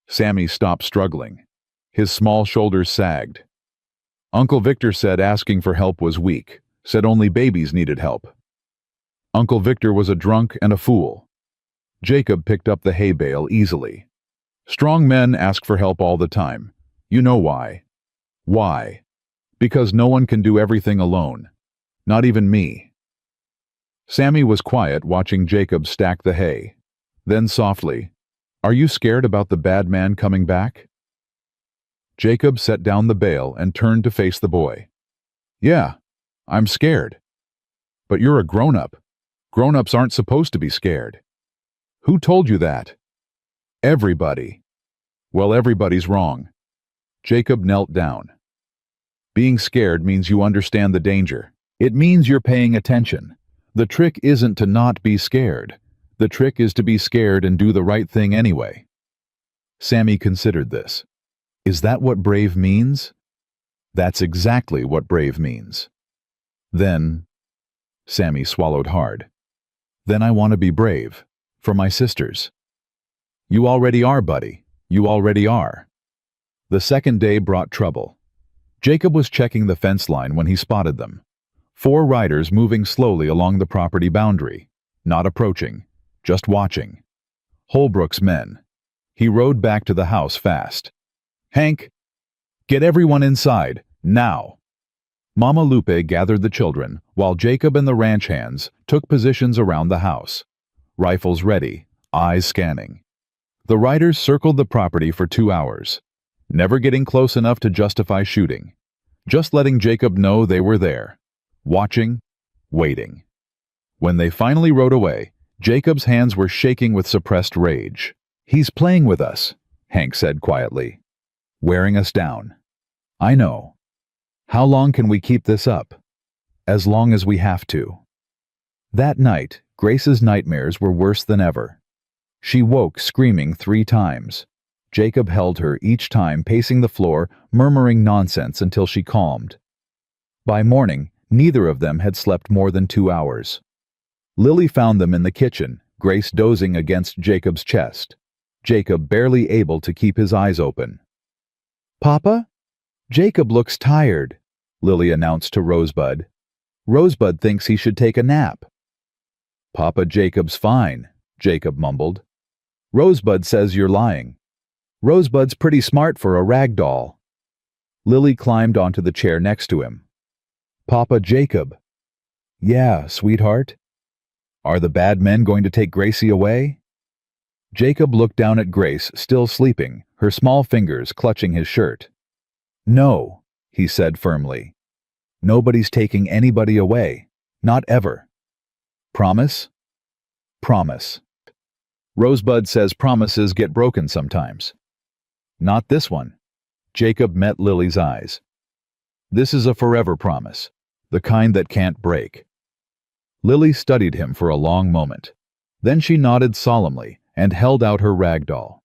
Speaker 1: Sammy stopped struggling. His small shoulders sagged. Uncle Victor said asking for help was weak, said only babies needed help. Uncle Victor was a drunk and a fool. Jacob picked up the hay bale easily. Strong men ask for help all the time. You know why. Why? Because no one can do everything alone. Not even me. Sammy was quiet, watching Jacob stack the hay. Then softly, Are you scared about the bad man coming back? Jacob set down the bale and turned to face the boy. Yeah, I'm scared. But you're a grown-up. Grown-ups aren't supposed to be scared. Who told you that? Everybody. Well, everybody's wrong. Jacob knelt down. Being scared means you understand the danger. It means you're paying attention. The trick isn't to not be scared. The trick is to be scared and do the right thing anyway. Sammy considered this. Is that what brave means? That's exactly what brave means. Then, Sammy swallowed hard. Then I want to be brave. For my sisters. You already are, buddy. You already are. The second day brought trouble. Jacob was checking the fence line when he spotted them. 4 riders moving slowly along the property boundary. Not approaching, just watching. Holbrook's men. He rode back to the house fast. "Hank, get everyone inside, now!" Mama Lupe gathered the children, while Jacob and the ranch hands took positions around the house. Rifles ready, eyes scanning. The riders circled the property for 2 hours, never getting close enough to justify shooting, just letting Jacob know they were there, watching, waiting. When they finally rode away, Jacob's hands were shaking with suppressed rage. "He's playing with us," Hank said quietly. "Wearing us down. I know. How long can we keep this up? As long as we have to." That night, Grace's nightmares were worse than ever. She woke screaming 3 times. Jacob held her each time, pacing the floor, murmuring nonsense until she calmed. By morning, neither of them had slept more than 2 hours. Lily found them in the kitchen, Grace dozing against Jacob's chest. Jacob barely able to keep his eyes open. "Papa? Jacob looks tired," Lily announced to Rosebud. "Rosebud thinks he should take a nap." "Papa Jacob's fine," Jacob mumbled. "Rosebud says you're lying. Rosebud's pretty smart for a rag doll." Lily climbed onto the chair next to him. "Papa Jacob." "Yeah, sweetheart." "Are the bad men going to take Gracie away?" Jacob looked down at Grace, still sleeping, her small fingers clutching his shirt. "No," he said firmly. "Nobody's taking anybody away. Not ever." "Promise?" "Promise." Rosebud says promises get broken sometimes. "Not this one." Jacob met Lily's eyes. "This is a forever promise, the kind that can't break." Lily studied him for a long moment. Then she nodded solemnly and held out her rag doll.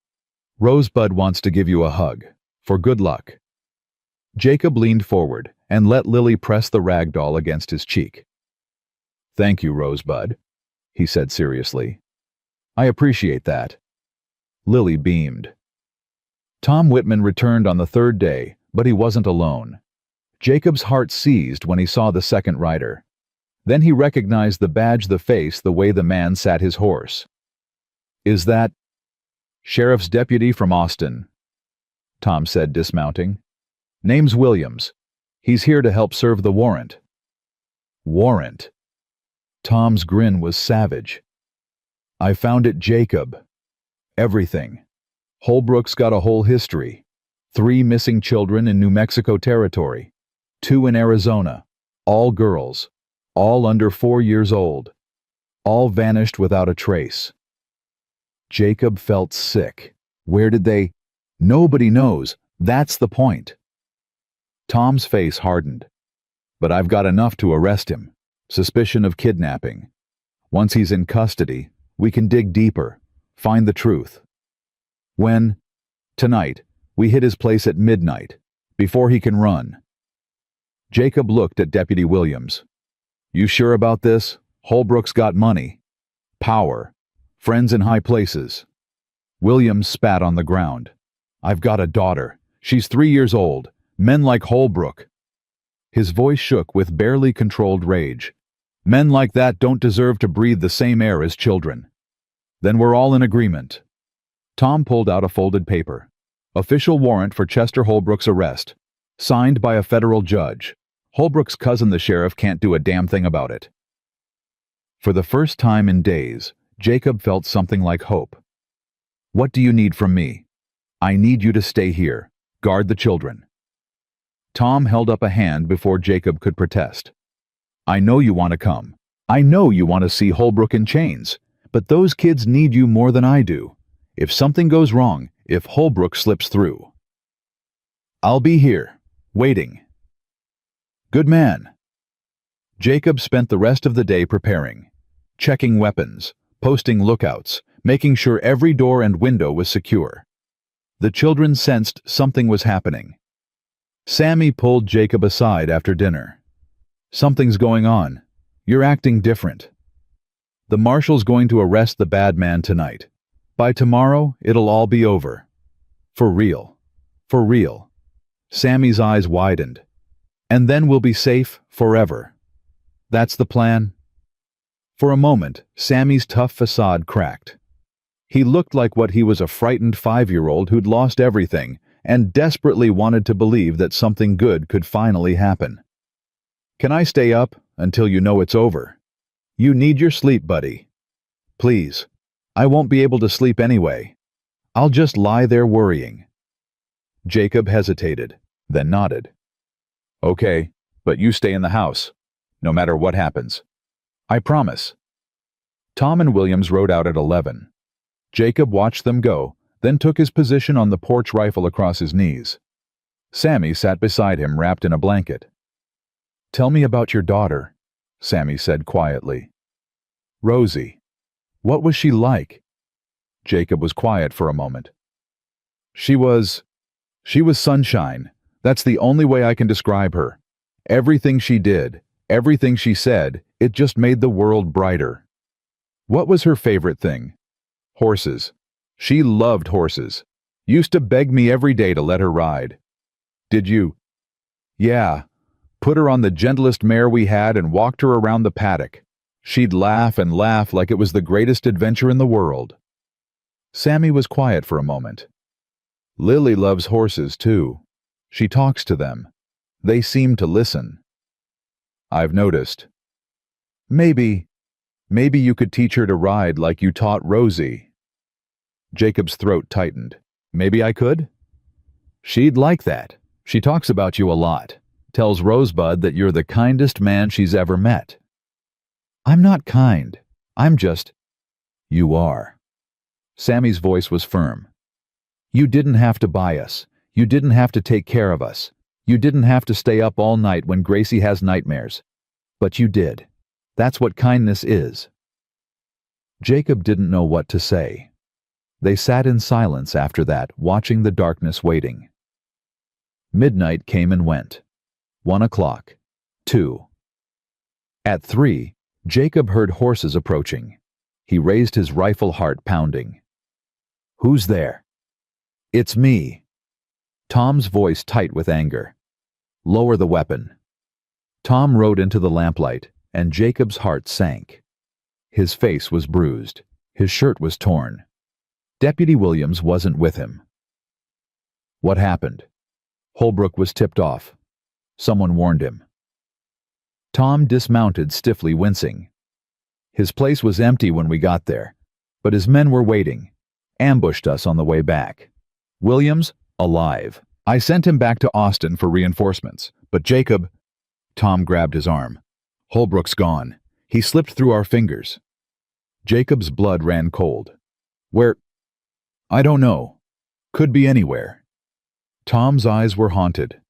Speaker 1: "Rosebud wants to give you a hug, for good luck." Jacob leaned forward and let Lily press the rag doll against his cheek. "Thank you, Rosebud," he said seriously. "I appreciate that." Lily beamed. Tom Whitman returned on the 3rd day, but he wasn't alone. Jacob's heart seized when he saw the second rider. Then he recognized the badge, the face, the way the man sat his horse. "Is that Sheriff's deputy from Austin?" Tom said, dismounting. "Name's Williams. He's here to help serve the warrant." "Warrant?" Tom's grin was savage. "I found it, Jacob. Everything. Holbrook's got a whole history. 3 missing children in New Mexico territory. 2 in Arizona. All girls. All under 4 years old. All vanished without a trace." Jacob felt sick. Where did they? Nobody knows. That's the point. Tom's face hardened. "But I've got enough to arrest him. Suspicion of kidnapping. Once he's in custody, we can dig deeper, find the truth." "When?" "Tonight. We hit his place at midnight, before he can run." Jacob looked at Deputy Williams. "You sure about this? Holbrook's got money. Power. Friends in high places." Williams spat on the ground. "I've got a daughter. She's 3 years old. Men like Holbrook." His voice shook with barely controlled rage. "Men like that don't deserve to breathe the same air as children." "Then we're all in agreement." Tom pulled out a folded paper. "Official warrant for Chester Holbrook's arrest. Signed by a federal judge. Holbrook's cousin, the sheriff, can't do a damn thing about it." For the first time in days, Jacob felt something like hope. "What do you need from me?" "I need you to stay here. Guard the children." Tom held up a hand before Jacob could protest. "I know you want to come. I know you want to see Holbrook in chains. But those kids need you more than I do. If something goes wrong, if Holbrook slips through." "I'll be here, waiting." "Good man." Jacob spent the rest of the day preparing, checking weapons, posting lookouts, making sure every door and window was secure. The children sensed something was happening. Sammy pulled Jacob aside after dinner. "Something's going on. You're acting different. The marshal's going to arrest the bad man tonight. By tomorrow, it'll all be over. For real. For real." Sammy's eyes widened. "And then we'll be safe forever. That's the plan?" For a moment, Sammy's tough facade cracked. He looked like what he was, a frightened 5-year-old who'd lost everything and desperately wanted to believe that something good could finally happen. "Can I stay up until you know it's over? You need your sleep, buddy. Please. I won't be able to sleep anyway. I'll just lie there worrying." Jacob hesitated, then nodded. "Okay, but you stay in the house, no matter what happens. I promise." Tom and Williams rode out at 11. Jacob watched them go, then took his position on the porch, rifle across his knees. Sammy sat beside him, wrapped in a blanket. "Tell me about your daughter," Sammy said quietly. "Rosie. What was she like?" Jacob was quiet for a moment. She was sunshine. That's the only way I can describe her. Everything she did, everything she said, it just made the world brighter." "What was her favorite thing?" "Horses. She loved horses. Used to beg me every day to let her ride." "Did you?" "Yeah. Put her on the gentlest mare we had and walked her around the paddock. She'd laugh and laugh like it was the greatest adventure in the world." Sammy was quiet for a moment. "Lily loves horses, too. She talks to them. They seem to listen." "I've noticed. Maybe you could teach her to ride like you taught Rosie." Jacob's throat tightened. "Maybe I could?" "She'd like that. She talks about you a lot. Tells Rosebud that you're the kindest man she's ever met." "I'm not kind. I'm just—" "You are." Sammy's voice was firm. "You didn't have to buy us. You didn't have to take care of us. You didn't have to stay up all night when Gracie has nightmares. But you did. That's what kindness is." Jacob didn't know what to say. They sat in silence after that, watching the darkness, waiting. Midnight came and went. 1 o'clock. 2. At 3, Jacob heard horses approaching. He raised his rifle, heart pounding. "Who's there?" "It's me." Tom's voice tight with anger. "Lower the weapon." Tom rode into the lamplight, and Jacob's heart sank. His face was bruised. His shirt was torn. Deputy Williams wasn't with him. "What happened?" "Holbrook was tipped off. Someone warned him." Tom dismounted, stiffly wincing. "His place was empty when we got there, but his men were waiting. Ambushed us on the way back. Williams, alive. I sent him back to Austin for reinforcements, but Jacob—" Tom grabbed his arm. "Holbrook's gone. He slipped through our fingers." Jacob's blood ran cold. "Where?" "I don't know. Could be anywhere." Tom's eyes were haunted.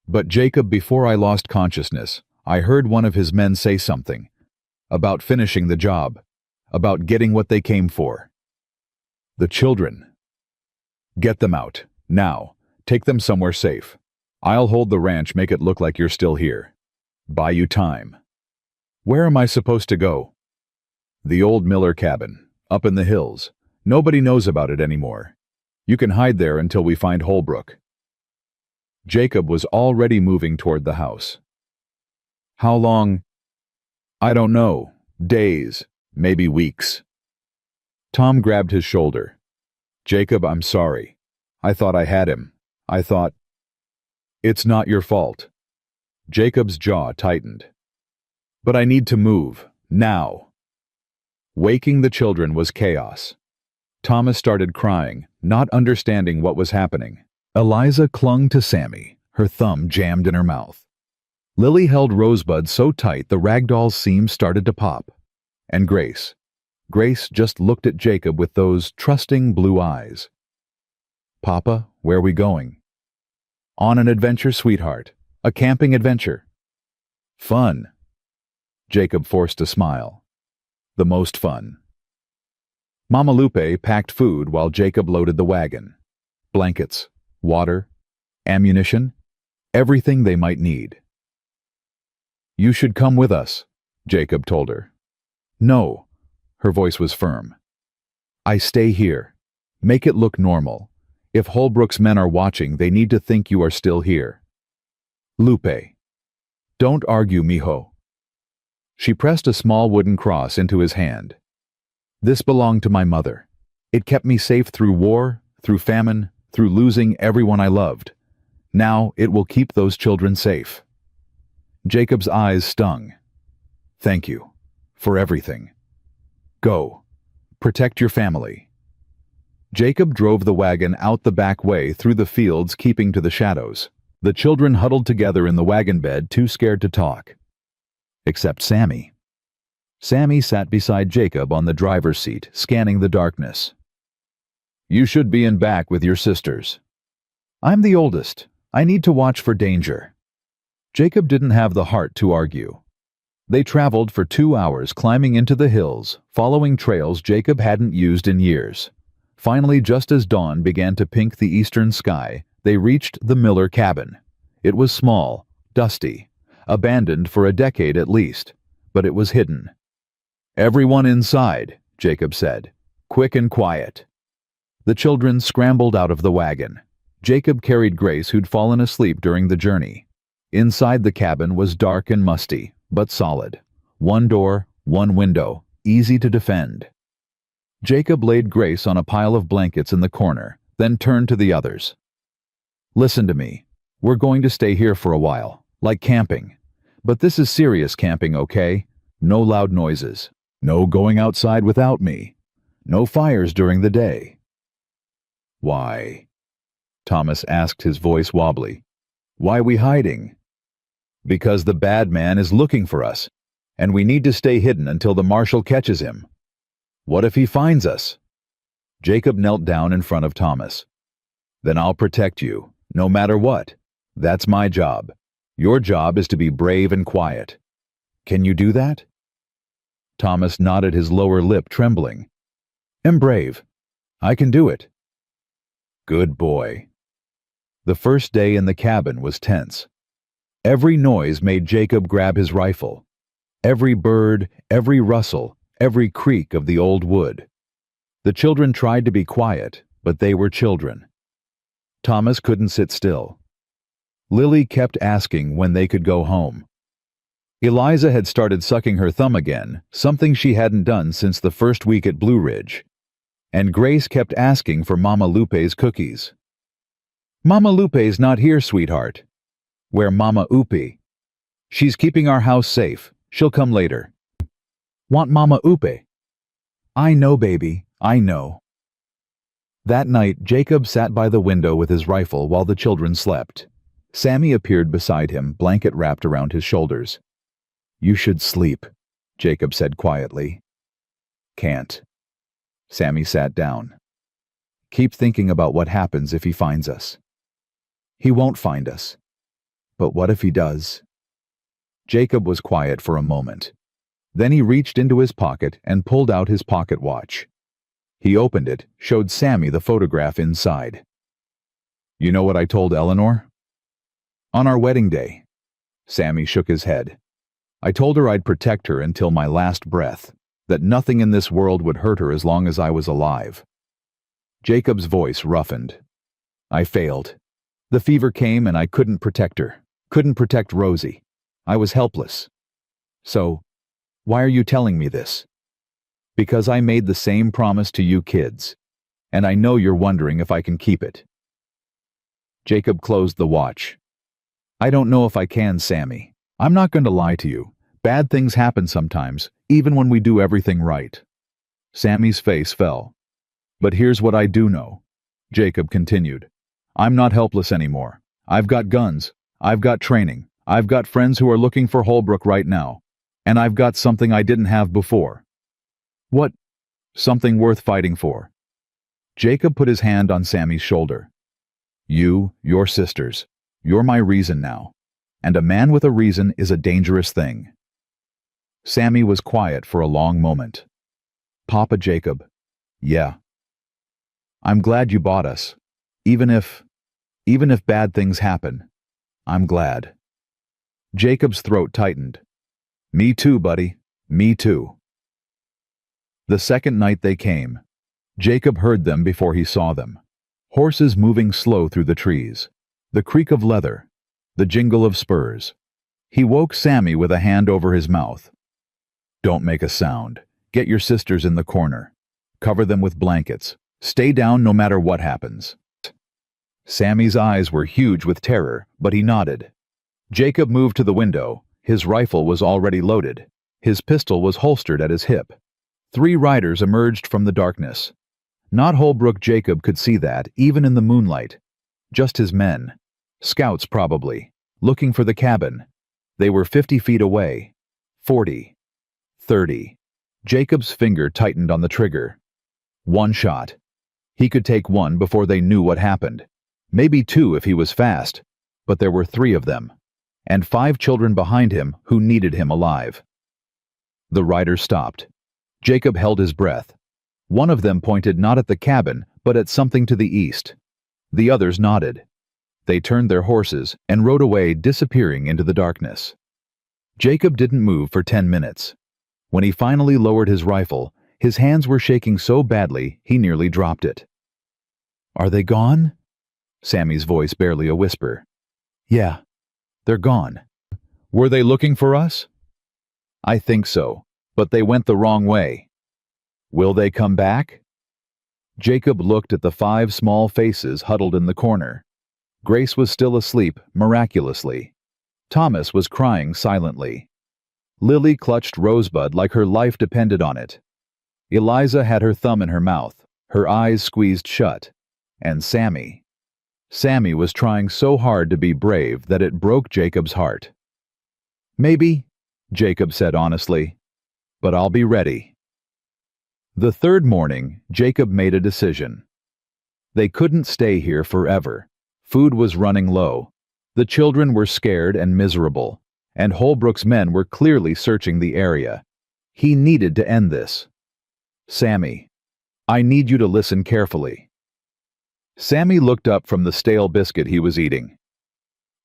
Speaker 1: "But Jacob, before I lost consciousness, I heard one of his men say something. About finishing the job. About getting what they came for. The children. Get them out. Now. Take them somewhere safe. I'll hold the ranch, make it look like you're still here. Buy you time." "Where am I supposed to go?" "The old Miller cabin. Up in the hills. Nobody knows about it anymore. You can hide there until we find Holbrook." Jacob was already moving toward the house. "How long?" "I don't know. Days. Maybe weeks." Tom grabbed his shoulder. "Jacob, I'm sorry. I thought I had him. I thought—" "It's not your fault." Jacob's jaw tightened. "But I need to move. Now." Waking the children was chaos. Thomas started crying, not understanding what was happening. Eliza clung to Sammy, her thumb jammed in her mouth. Lily held Rosebud so tight the ragdoll's seams started to pop. And Grace just looked at Jacob with those trusting blue eyes. "Papa, where are we going?" "On an adventure, sweetheart. A camping adventure." "Fun." Jacob forced a smile. "The most fun." Mama Lupe packed food while Jacob loaded the wagon. Blankets, water, ammunition, everything they might need. "You should come with us," Jacob told her. "No." Her voice was firm. "I stay here. Make it look normal. If Holbrook's men are watching, they need to think you are still here." "Lupe." "Don't argue, mijo." She pressed a small wooden cross into his hand. "This belonged to my mother. It kept me safe through war, through famine, through losing everyone I loved. Now it will keep those children safe." Jacob's eyes stung. "Thank you. For everything. Go. Protect your family." Jacob drove the wagon out the back way through the fields, keeping to the shadows. The children huddled together in the wagon bed, too scared to talk. Except Sammy. Sammy sat beside Jacob on the driver's seat, scanning the darkness. "You should be in back with your sisters." "I'm the oldest. I need to watch for danger." Jacob didn't have the heart to argue. They traveled for 2 hours, climbing into the hills, following trails Jacob hadn't used in years. Finally, just as dawn began to pink the eastern sky, they reached the Miller cabin. It was small, dusty, abandoned for a decade at least, but it was hidden. "Everyone inside," Jacob said, "quick and quiet." The children scrambled out of the wagon. Jacob carried Grace, who'd fallen asleep during the journey. Inside the cabin was dark and musty, but solid. One door, one window, easy to defend. Jacob laid Grace on a pile of blankets in the corner, then turned to the others. "Listen to me. We're going to stay here for a while, like camping. But this is serious camping, okay? No loud noises. No going outside without me. No fires during the day." "Why?" Thomas asked, his voice wobbly. "Why we hiding?" "Because the bad man is looking for us, and we need to stay hidden until the marshal catches him." "What if he finds us?" Jacob knelt down in front of Thomas. "Then I'll protect you, no matter what. That's my job. Your job is to be brave and quiet. Can you do that?" Thomas nodded, his lower lip trembling. "I'm brave. I can do it." "Good boy." The first day in the cabin was tense. Every noise made Jacob grab his rifle. Every bird, every rustle, every creak of the old wood. The children tried to be quiet, but they were children. Thomas couldn't sit still. Lily kept asking when they could go home. Eliza had started sucking her thumb again, something she hadn't done since the first week at Blue Ridge. And Grace kept asking for Mama Lupe's cookies. "Mama Lupe's not here, sweetheart." "Where Mama Upe?" "She's keeping our house safe. She'll come later." "Want Mama Upe?" "I know, baby, I know." That night, Jacob sat by the window with his rifle while the children slept. Sammy appeared beside him, blanket wrapped around his shoulders. "You should sleep," Jacob said quietly. "Can't." Sammy sat down. "Keep thinking about what happens if he finds us." "He won't find us." "But what if he does?" Jacob was quiet for a moment. Then he reached into his pocket and pulled out his pocket watch. He opened it, showed Sammy the photograph inside. "You know what I told Eleanor?" "On our wedding day." Sammy shook his head. "I told her I'd protect her until my last breath, that nothing in this world would hurt her as long as I was alive." Jacob's voice roughened. "I failed. The fever came and I couldn't protect her, couldn't protect Rosie. I was helpless. So, why are you telling me this?" "Because I made the same promise to you kids, and I know you're wondering if I can keep it." Jacob closed the watch. "I don't know if I can, Sammy. I'm not going to lie to you. Bad things happen sometimes, even when we do everything right." Sammy's face fell. "But here's what I do know," Jacob continued. "I'm not helpless anymore. I've got guns. I've got training. I've got friends who are looking for Holbrook right now. And I've got something I didn't have before." "What?" "Something worth fighting for." Jacob put his hand on Sammy's shoulder. Your sisters. You're my reason now. And a man with a reason is a dangerous thing." Sammy was quiet for a long moment. "Papa Jacob." "Yeah." "I'm glad you bought us. Even if bad things happen, I'm glad." Jacob's throat tightened. "Me too, buddy. Me too." The second night they came. Jacob heard them before he saw them. Horses moving slow through the trees. The creak of leather. The jingle of spurs. He woke Sammy with a hand over his mouth. "Don't make a sound. Get your sisters in the corner. Cover them with blankets. Stay down no matter what happens." Sammy's eyes were huge with terror, but he nodded. Jacob moved to the window. His rifle was already loaded. His pistol was holstered at his hip. 3 riders emerged from the darkness. Not Holbrook. Jacob could see that, even in the moonlight. Just his men. Scouts, probably. Looking for the cabin. They were 50 feet away. 40. 30. Jacob's finger tightened on the trigger. 1 shot. He could take 1 before they knew what happened. Maybe 2 if he was fast. But there were 3 of them. And 5 children behind him who needed him alive. The riders stopped. Jacob held his breath. One of them pointed not at the cabin, but at something to the east. The others nodded. They turned their horses and rode away, disappearing into the darkness. Jacob didn't move for 10 minutes. When he finally lowered his rifle, his hands were shaking so badly he nearly dropped it. "Are they gone?" Sammy's voice barely a whisper. "Yeah, they're gone." "Were they looking for us?" "I think so, but they went the wrong way." "Will they come back?" Jacob looked at the 5 small faces huddled in the corner. Grace was still asleep, miraculously. Thomas was crying silently. Lily clutched Rosebud like her life depended on it. Eliza had her thumb in her mouth, her eyes squeezed shut. And Sammy. Sammy was trying so hard to be brave that it broke Jacob's heart. "Maybe," Jacob said honestly, "but I'll be ready." The 3rd morning, Jacob made a decision. They couldn't stay here forever. Food was running low. The children were scared and miserable, and Holbrook's men were clearly searching the area. He needed to end this. "Sammy, I need you to listen carefully." Sammy looked up from the stale biscuit he was eating.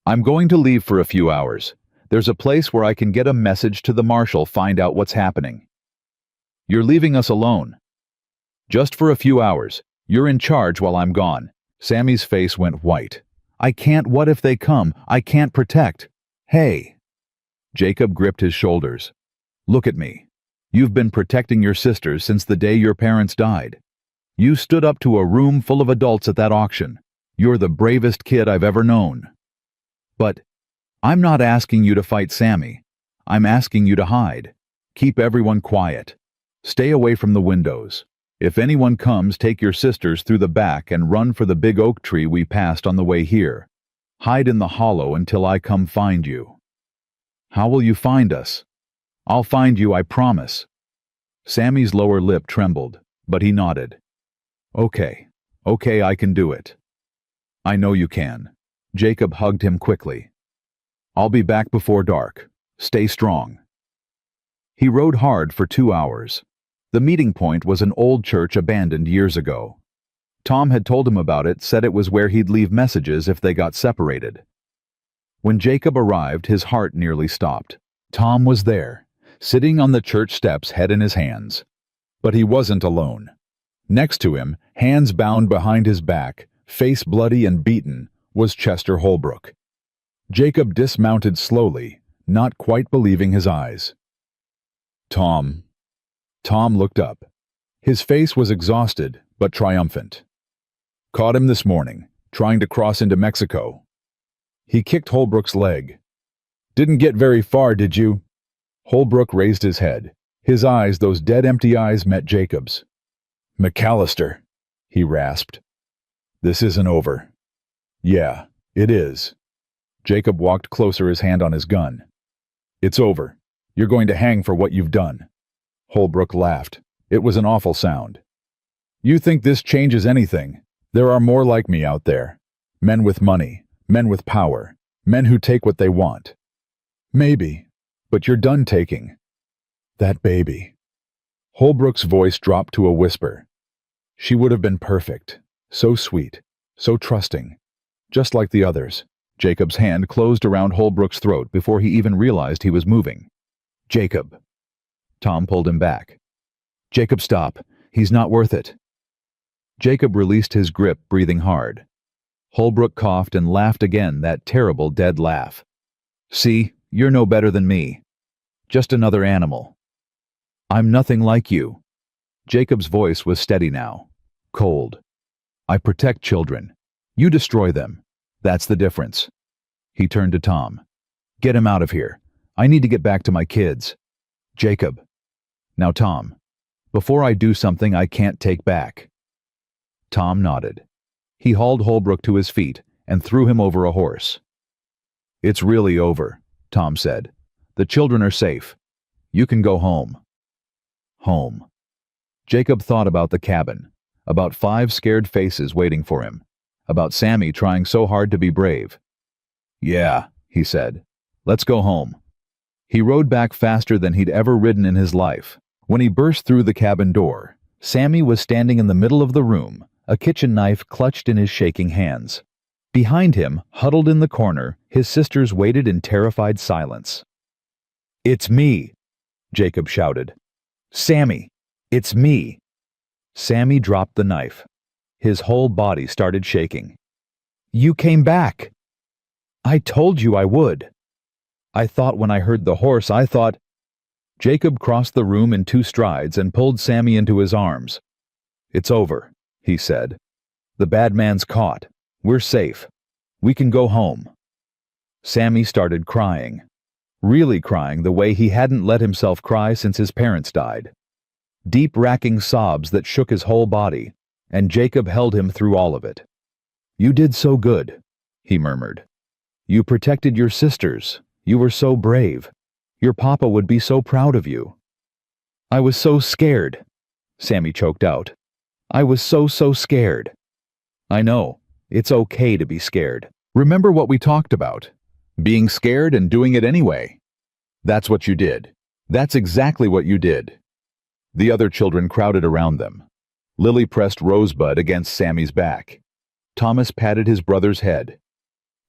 Speaker 1: "I'm going to leave for a few hours. There's a place where I can get a message to the marshal, find out what's happening." "You're leaving us alone." "Just for a few hours. You're in charge while I'm gone." Sammy's face went white. "I can't. What if they come? I can't protect." "Hey." Jacob gripped his shoulders. "Look at me. You've been protecting your sisters since the day your parents died. You stood up to a room full of adults at that auction. You're the bravest kid I've ever known. But I'm not asking you to fight Sammy. I'm asking you to hide. Keep everyone quiet. Stay away from the windows. If anyone comes, take your sisters through the back and run for the big oak tree we passed on the way here. Hide in the hollow until I come find you." "How will you find us?" "I'll find you, I promise." Sammy's lower lip trembled, but he nodded. Okay, I can do it." "I know you can." Jacob hugged him quickly. "I'll be back before dark. Stay strong." He rode hard for 2 hours. The meeting point was an old church abandoned years ago. Tom had told him about it, said it was where he'd leave messages if they got separated. When Jacob arrived, his heart nearly stopped. Tom was there, sitting on the church steps, head in his hands. But he wasn't alone. Next to him, hands bound behind his back, face bloody and beaten, was Chester Holbrook. Jacob dismounted slowly, not quite believing his eyes. "Tom." Tom looked up. His face was exhausted, but triumphant. "Caught him this morning, trying to cross into Mexico." He kicked Holbrook's leg. "Didn't get very far, did you?" Holbrook raised his head. His eyes, those dead empty eyes, met Jacob's. "McAllister," he rasped. "This isn't over." "Yeah, it is." Jacob walked closer, his hand on his gun. "It's over. You're going to hang for what you've done." Holbrook laughed. It was an awful sound. "You think this changes anything? There are more like me out there. Men with money, men with power, men who take what they want." "Maybe, but you're done taking." "That baby." Holbrook's voice dropped to a whisper. "She would have been perfect, so sweet, so trusting, just like the others." Jacob's hand closed around Holbrook's throat before he even realized he was moving. "Jacob." Tom pulled him back. "Jacob, stop. He's not worth it." Jacob released his grip, breathing hard. Holbrook coughed and laughed again, that terrible dead laugh. "See, you're no better than me. Just another animal. I'm nothing like you." Jacob's voice was steady now. Cold. I protect children. You destroy them. That's the difference. He turned to Tom. Get him out of here. I need to get back to my kids. Jacob. Now, Tom, before I do something I can't take back. Tom nodded. He hauled Holbrook to his feet and threw him over a horse. It's really over, Tom said. The children are safe. You can go home. Home. Jacob thought about the cabin, about 5 scared faces waiting for him, about Sammy trying so hard to be brave. Yeah, he said. Let's go home. He rode back faster than he'd ever ridden in his life. When he burst through the cabin door, Sammy was standing in the middle of the room, a kitchen knife clutched in his shaking hands. Behind him, huddled in the corner, his sisters waited in terrified silence. It's me, Jacob shouted. Sammy, it's me. Sammy dropped the knife. His whole body started shaking. You came back. I told you I would. I thought when I heard the horse, I thought... Jacob crossed the room in 2 strides and pulled Sammy into his arms. It's over, he said. The bad man's caught. We're safe. We can go home. Sammy started crying. Really crying the way he hadn't let himself cry since his parents died. Deep racking sobs that shook his whole body, and Jacob held him through all of it. You did so good, he murmured. You protected your sisters. You were so brave. Your papa would be so proud of you. I was so scared, Sammy choked out. I was so scared. I know. It's okay to be scared. Remember what we talked about. Being scared and doing it anyway. That's what you did. That's exactly what you did. The other children crowded around them. Lily pressed Rosebud against Sammy's back. Thomas patted his brother's head.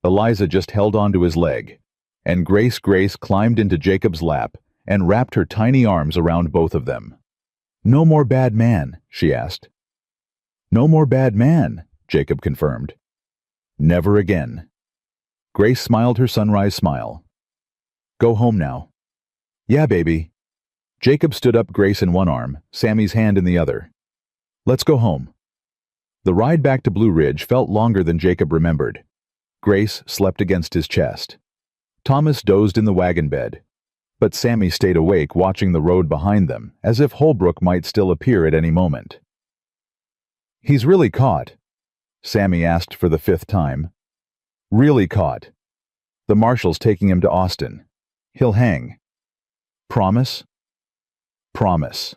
Speaker 1: Eliza just held onto his leg. And Grace climbed into Jacob's lap and wrapped her tiny arms around both of them. No more bad man, she asked. No more bad man, Jacob confirmed. Never again. Grace smiled her sunrise smile. Go home now. Yeah, baby. Jacob stood up, Grace in one arm, Sammy's hand in the other. Let's go home. The ride back to Blue Ridge felt longer than Jacob remembered. Grace slept against his chest. Thomas dozed in the wagon bed, but Sammy stayed awake watching the road behind them, as if Holbrook might still appear at any moment. He's really caught, Sammy asked for the 5th time. Really caught. The marshal's taking him to Austin. He'll hang. Promise? Promise.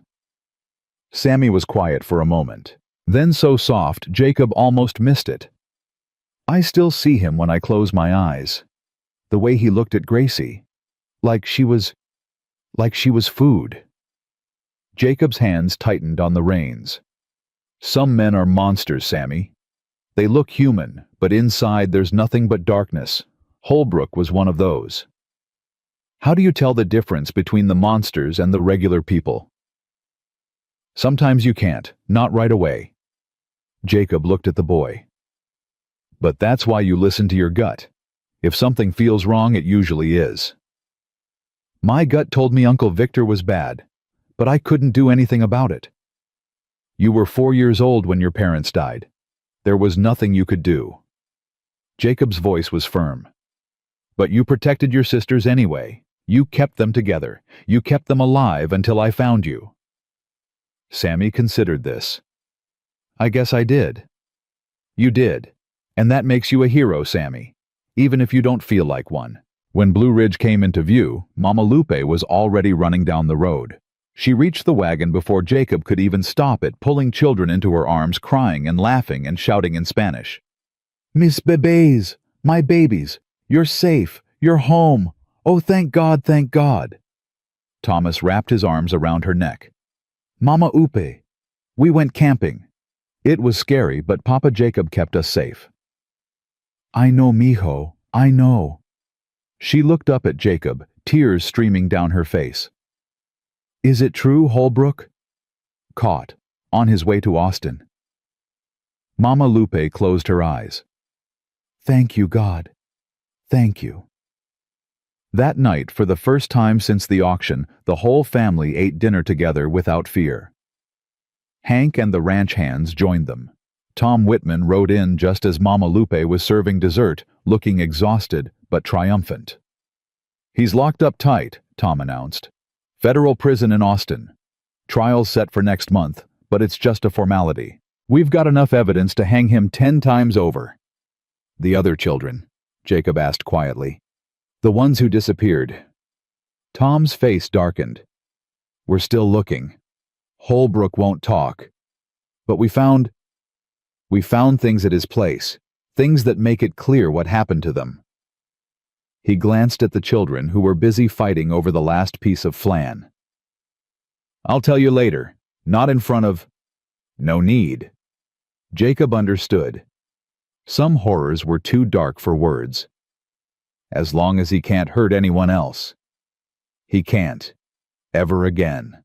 Speaker 1: Sammy was quiet for a moment, then so soft Jacob almost missed it. I still see him when I close my eyes. The way he looked at Gracie, like she was food. Jacob's hands tightened on the reins. Some men are monsters, Sammy. They look human, but inside there's nothing but darkness. Holbrook was one of those. How do you tell the difference between the monsters and the regular people? Sometimes you can't, not right away. Jacob looked at the boy. But that's why you listen to your gut. If something feels wrong, it usually is. My gut told me Uncle Victor was bad, but I couldn't do anything about it. You were 4 years old when your parents died. There was nothing you could do. Jacob's voice was firm. But you protected your sisters anyway. You kept them together. You kept them alive until I found you. Sammy considered this. I guess I did. You did. And that makes you a hero, Sammy. Even if you don't feel like one. When Blue Ridge came into view, Mama Lupe was already running down the road. She reached the wagon before Jacob could even stop it, pulling children into her arms, crying and laughing and shouting in Spanish. Mis bebés, my babies, you're safe, you're home. Oh, thank God, thank God. Thomas wrapped his arms around her neck. Mama Upe, we went camping. It was scary, but Papa Jacob kept us safe. I know, mijo, I know. She looked up at Jacob, tears streaming down her face. Is it true, Holbrook? Caught, on his way to Austin. Mama Lupe closed her eyes. Thank you, God. Thank you. That night, for the first time since the auction, the whole family ate dinner together without fear. Hank and the ranch hands joined them. Tom Whitman rode in just as Mama Lupe was serving dessert, looking exhausted but triumphant. "He's locked up tight," Tom announced. "Federal prison in Austin. Trial's set for next month, but it's just a formality. We've got enough evidence to hang him 10 times over." "The other children?" Jacob asked quietly. "The ones who disappeared." Tom's face darkened. "We're still looking. Holbrook won't talk. But we found things at his place, things that make it clear what happened to them." He glanced at the children who were busy fighting over the last piece of flan. "I'll tell you later, not in front of—" "No need." Jacob understood. Some horrors were too dark for words. As long as he can't hurt anyone else. He can't. Ever again.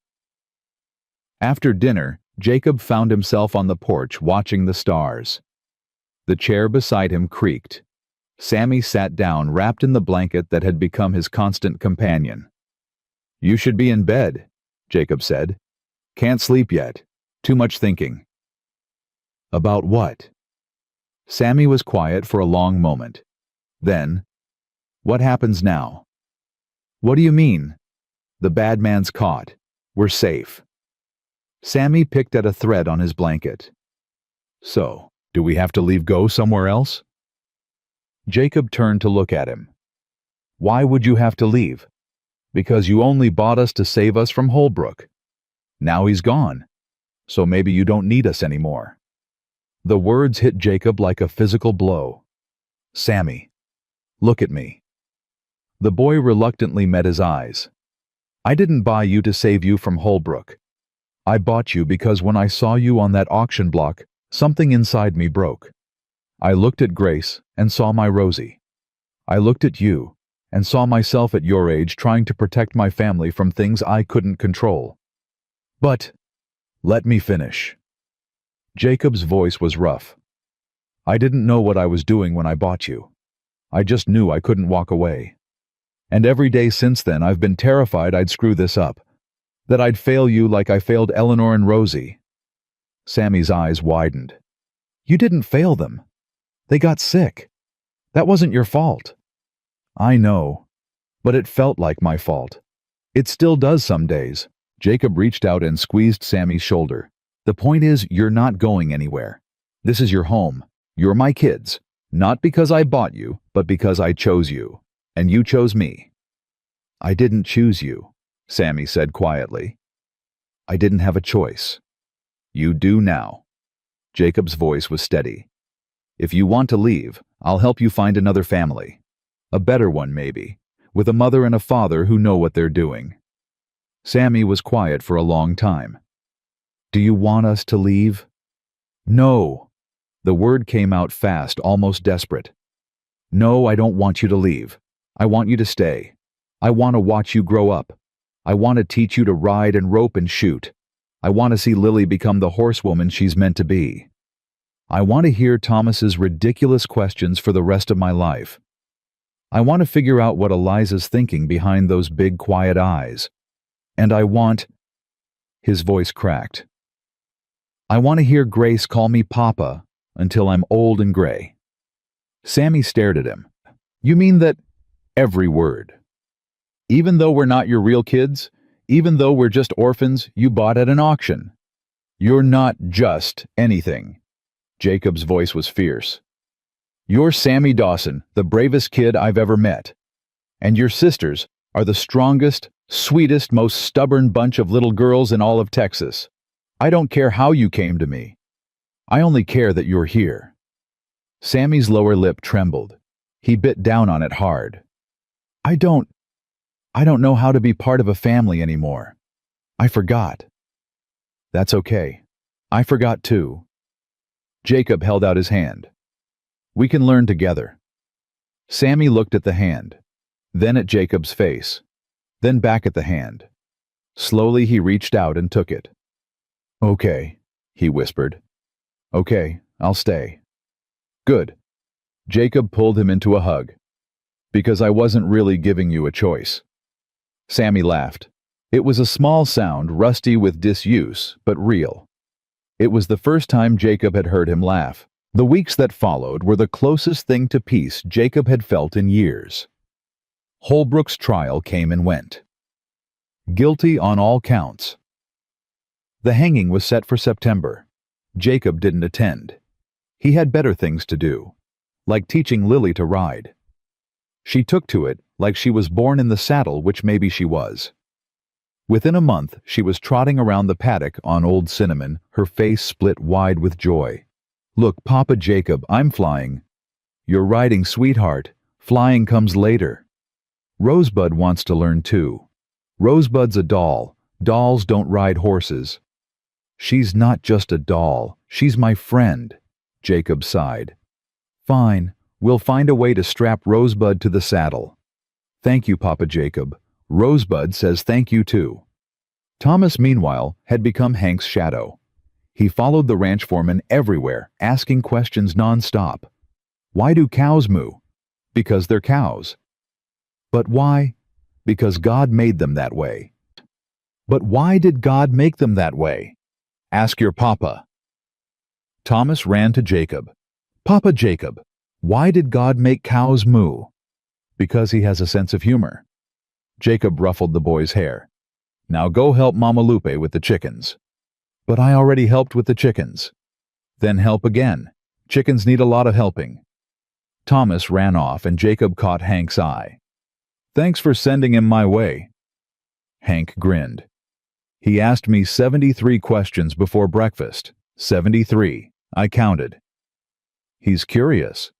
Speaker 1: After dinner, Jacob found himself on the porch watching the stars. The chair beside him creaked. Sammy sat down wrapped in the blanket that had become his constant companion. "You should be in bed," Jacob said. "Can't sleep yet. Too much thinking." "About what?" Sammy was quiet for a long moment. Then, "What happens now?" "What do you mean?" "The bad man's caught. We're safe." Sammy picked at a thread on his blanket. "So, do we have to leave go somewhere else?" Jacob turned to look at him. "Why would you have to leave?" "Because you only bought us to save us from Holbrook. Now he's gone, so maybe you don't need us anymore." The words hit Jacob like a physical blow. "Sammy, look at me." The boy reluctantly met his eyes. "I didn't buy you to save you from Holbrook. I bought you because when I saw you on that auction block, something inside me broke. I looked at Grace and saw my Rosie. I looked at you and saw myself at your age trying to protect my family from things I couldn't control. But, let me finish." Jacob's voice was rough. "I didn't know what I was doing when I bought you. I just knew I couldn't walk away. And every day since then I've been terrified I'd screw this up, that I'd fail you like I failed Eleanor and Rosie." Sammy's eyes widened. "You didn't fail them. They got sick. That wasn't your fault." "I know, but it felt like my fault. It still does some days." Jacob reached out and squeezed Sammy's shoulder. "The point is, you're not going anywhere. This is your home. You're my kids. Not because I bought you, but because I chose you. And you chose me." "I didn't choose you," Sammy said quietly. "I didn't have a choice." "You do now." Jacob's voice was steady. "If you want to leave, I'll help you find another family. A better one, maybe, with a mother and a father who know what they're doing." Sammy was quiet for a long time. "Do you want us to leave?" "No." The word came out fast, almost desperate. "No, I don't want you to leave. I want you to stay. I want to watch you grow up. I want to teach you to ride and rope and shoot. I want to see Lily become the horsewoman she's meant to be. I want to hear Thomas's ridiculous questions for the rest of my life. I want to figure out what Eliza's thinking behind those big quiet eyes. And I want—" His voice cracked. "I want to hear Grace call me Papa until I'm old and gray." Sammy stared at him. "You mean that—" "Every word. Even though we're not your real kids, even though we're just orphans you bought at an auction. You're not just anything." Jacob's voice was fierce. "You're Sammy Dawson, the bravest kid I've ever met. And your sisters are the strongest, sweetest, most stubborn bunch of little girls in all of Texas. I don't care how you came to me. I only care that you're here." Sammy's lower lip trembled. He bit down on it hard. I don't know how to be part of a family anymore. I forgot." "That's okay. I forgot too." Jacob held out his hand. "We can learn together." Sammy looked at the hand, then at Jacob's face, then back at the hand. Slowly he reached out and took it. "Okay," he whispered. "Okay, I'll stay." "Good." Jacob pulled him into a hug. "Because I wasn't really giving you a choice." Sammy laughed. It was a small sound, rusty with disuse, but real. It was the first time Jacob had heard him laugh. The weeks that followed were the closest thing to peace Jacob had felt in years. Holbrook's trial came and went. Guilty on all counts. The hanging was set for September. Jacob didn't attend. He had better things to do, like teaching Lily to ride. She took to it like she was born in the saddle, which maybe she was. Within a month, she was trotting around the paddock on Old Cinnamon, her face split wide with joy. "Look, Papa Jacob, I'm flying." "You're riding, sweetheart. Flying comes later." Rosebud wants to learn too. Rosebud's a doll. Dolls don't ride horses. "She's not just a doll. She's my friend," Jacob sighed. "Fine. We'll find a way to strap Rosebud to the saddle." "Thank you, Papa Jacob. Rosebud says thank you too." Thomas, meanwhile, had become Hank's shadow. He followed the ranch foreman everywhere, asking questions non-stop. Why do cows moo? Because they're cows. But why? Because God made them that way. But why did God make them that way? Ask your papa. Thomas ran to Jacob. "Papa Jacob, why did God make cows moo?" "Because he has a sense of humor." Jacob ruffled the boy's hair. "Now go help Mama Lupe with the chickens." "But I already helped with the chickens." "Then help again. Chickens need a lot of helping." Thomas ran off and Jacob caught Hank's eye. "Thanks for sending him my way." Hank grinned. "He asked me 73 questions before breakfast. 73. I counted." "He's curious."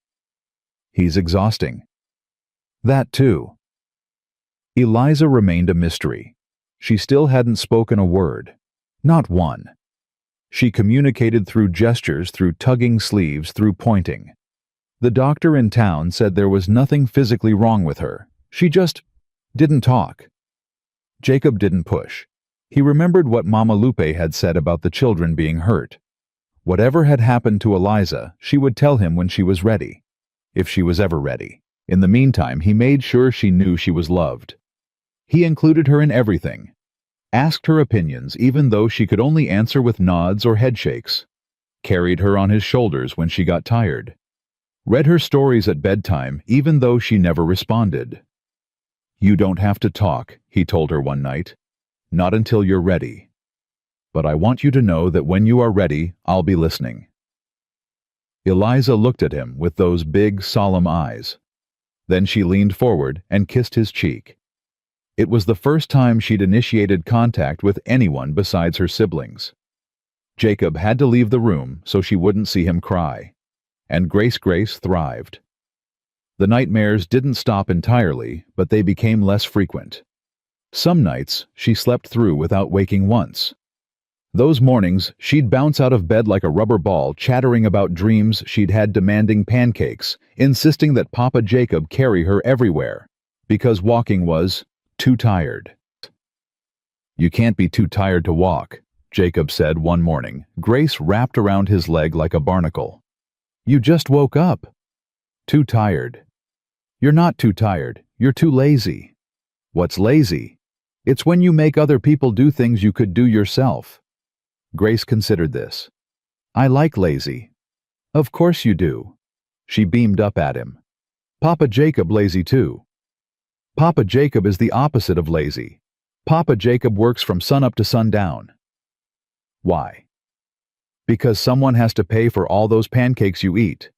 Speaker 1: "He's exhausting." "That too." Eliza remained a mystery. She still hadn't spoken a word. Not one. She communicated through gestures, through tugging sleeves, through pointing. The doctor in town said there was nothing physically wrong with her. She just didn't talk. Jacob didn't push. He remembered what Mama Lupe had said about the children being hurt. Whatever had happened to Eliza, she would tell him when she was ready. If she was ever ready. In the meantime, he made sure she knew she was loved. He included her in everything. Asked her opinions even though she could only answer with nods or headshakes. Carried her on his shoulders when she got tired. Read her stories at bedtime even though she never responded. "You don't have to talk," he told her one night. "Not until you're ready. But I want you to know that when you are ready, I'll be listening." Eliza looked at him with those big, solemn eyes. Then she leaned forward and kissed his cheek. It was the first time she'd initiated contact with anyone besides her siblings. Jacob had to leave the room so she wouldn't see him cry. And Grace thrived. The nightmares didn't stop entirely, but they became less frequent. Some nights, she slept through without waking once. Those mornings, she'd bounce out of bed like a rubber ball, chattering about dreams she'd had, demanding pancakes, insisting that Papa Jacob carry her everywhere, because walking was too tired. "You can't be too tired to walk," Jacob said one morning, Grace wrapped around his leg like a barnacle. "You just woke up." "Too tired." "You're not too tired, you're too lazy." "What's lazy?" "It's when you make other people do things you could do yourself." Grace considered this. "I like lazy." "Of course you do." She beamed up at him. "Papa Jacob lazy too." "Papa Jacob is the opposite of lazy. Papa Jacob works from sunup to sundown." "Why?" "Because someone has to pay for all those pancakes you eat."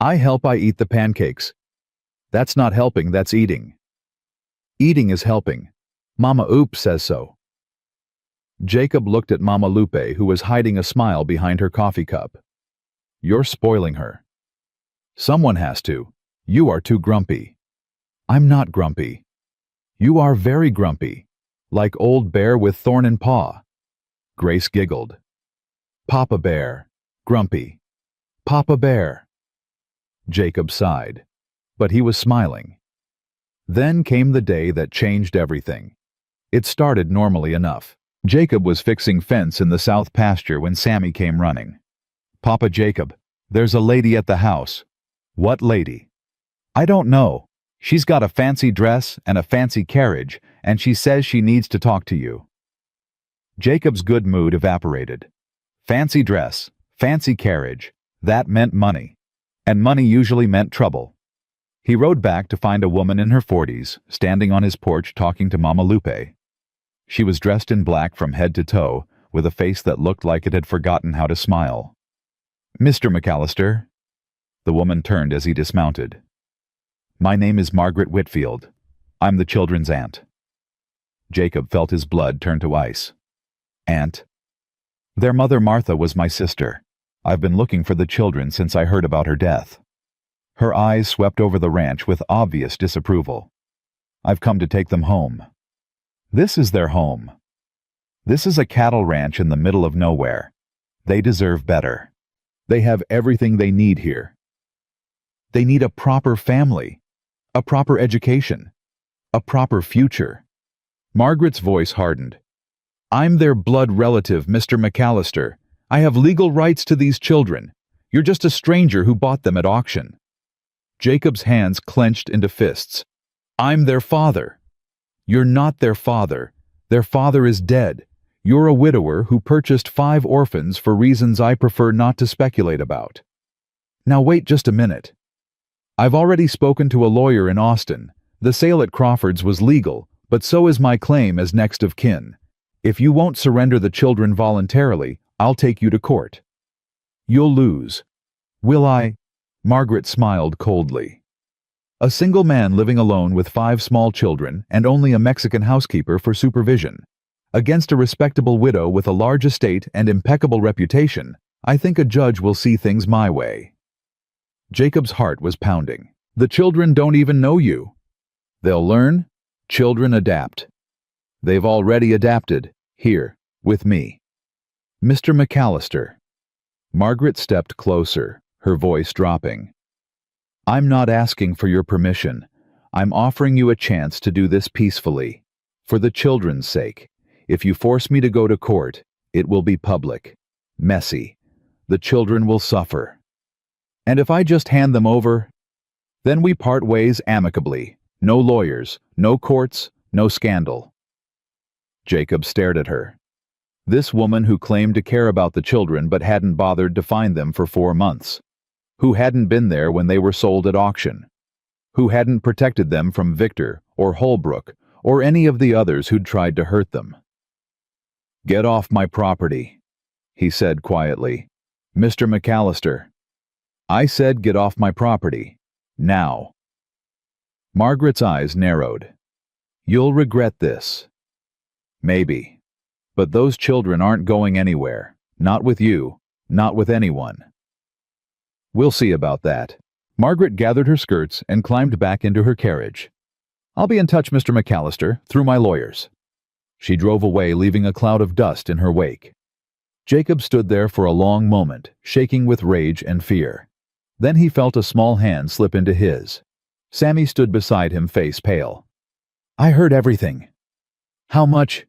Speaker 1: "I eat the pancakes." "That's not helping, that's eating." "Eating is helping. Mama Oop says so." Jacob looked at Mama Lupe, who was hiding a smile behind her coffee cup. "You're spoiling her." "Someone has to. You are too grumpy." "I'm not grumpy." "You are very grumpy. Like old bear with thorn and paw." Grace giggled. "Papa Bear. Grumpy. Papa Bear." Jacob sighed. But he was smiling. Then came the day that changed everything. It started normally enough. Jacob was fixing fence in the south pasture when Sammy came running. "Papa Jacob, there's a lady at the house." "What lady?" "I don't know. She's got a fancy dress and a fancy carriage, and she says she needs to talk to you." Jacob's good mood evaporated. Fancy dress, fancy carriage, that meant money. And money usually meant trouble. He rode back to find a woman in her 40s, standing on his porch talking to Mama Lupe. She was dressed in black from head to toe, with a face that looked like it had forgotten how to smile. "Mr. McAllister." The woman turned as he dismounted. "My name is Margaret Whitfield. I'm the children's aunt." Jacob felt his blood turn to ice. "Aunt?" "Their mother Martha was my sister. I've been looking for the children since I heard about her death." Her eyes swept over the ranch with obvious disapproval. "I've come to take them home." "This is their home. This is a cattle ranch in the middle of nowhere. They deserve better. They have everything they need here. They need a proper family, a proper education, a proper future." Margaret's voice hardened. "I'm their blood relative, Mr. McAllister. I have legal rights to these children. You're just a stranger who bought them at auction." Jacob's hands clenched into fists. "I'm their father." "You're not their father. Their father is dead. You're a widower who purchased 5 orphans for reasons I prefer not to speculate about." "Now wait just a minute. I've already spoken to a lawyer in Austin. The sale at Crawford's was legal, but so is my claim as next of kin. If you won't surrender the children voluntarily, I'll take you to court." "You'll lose." "Will I?" Margaret smiled coldly. A single man living alone with 5 small children and only a Mexican housekeeper for supervision. Against a respectable widow with a large estate and impeccable reputation, I think a judge will see things my way. Jacob's heart was pounding. "The children don't even know you." "They'll learn. Children adapt. They've already adapted, here, with me." "Mr. McAllister." Margaret stepped closer, her voice dropping. "I'm not asking for your permission. I'm offering you a chance to do this peacefully. For the children's sake. If you force me to go to court, it will be public. Messy. The children will suffer. And if I just hand them over, then we part ways amicably. No lawyers, no courts, no scandal." Jacob stared at her. This woman who claimed to care about the children but hadn't bothered to find them for 4 months. Who hadn't been there when they were sold at auction. Who hadn't protected them from Victor or Holbrook or any of the others who'd tried to hurt them. "Get off my property," he said quietly. "Mr. McAllister." "I said get off my property. Now." Margaret's eyes narrowed. "You'll regret this." "Maybe. But those children aren't going anywhere. Not with you. Not with anyone." "We'll see about that." Margaret gathered her skirts and climbed back into her carriage. "I'll be in touch, Mr. McAllister, through my lawyers." She drove away, leaving a cloud of dust in her wake. Jacob stood there for a long moment, shaking with rage and fear. Then he felt a small hand slip into his. Sammy stood beside him, face pale. "I heard everything." "How much?"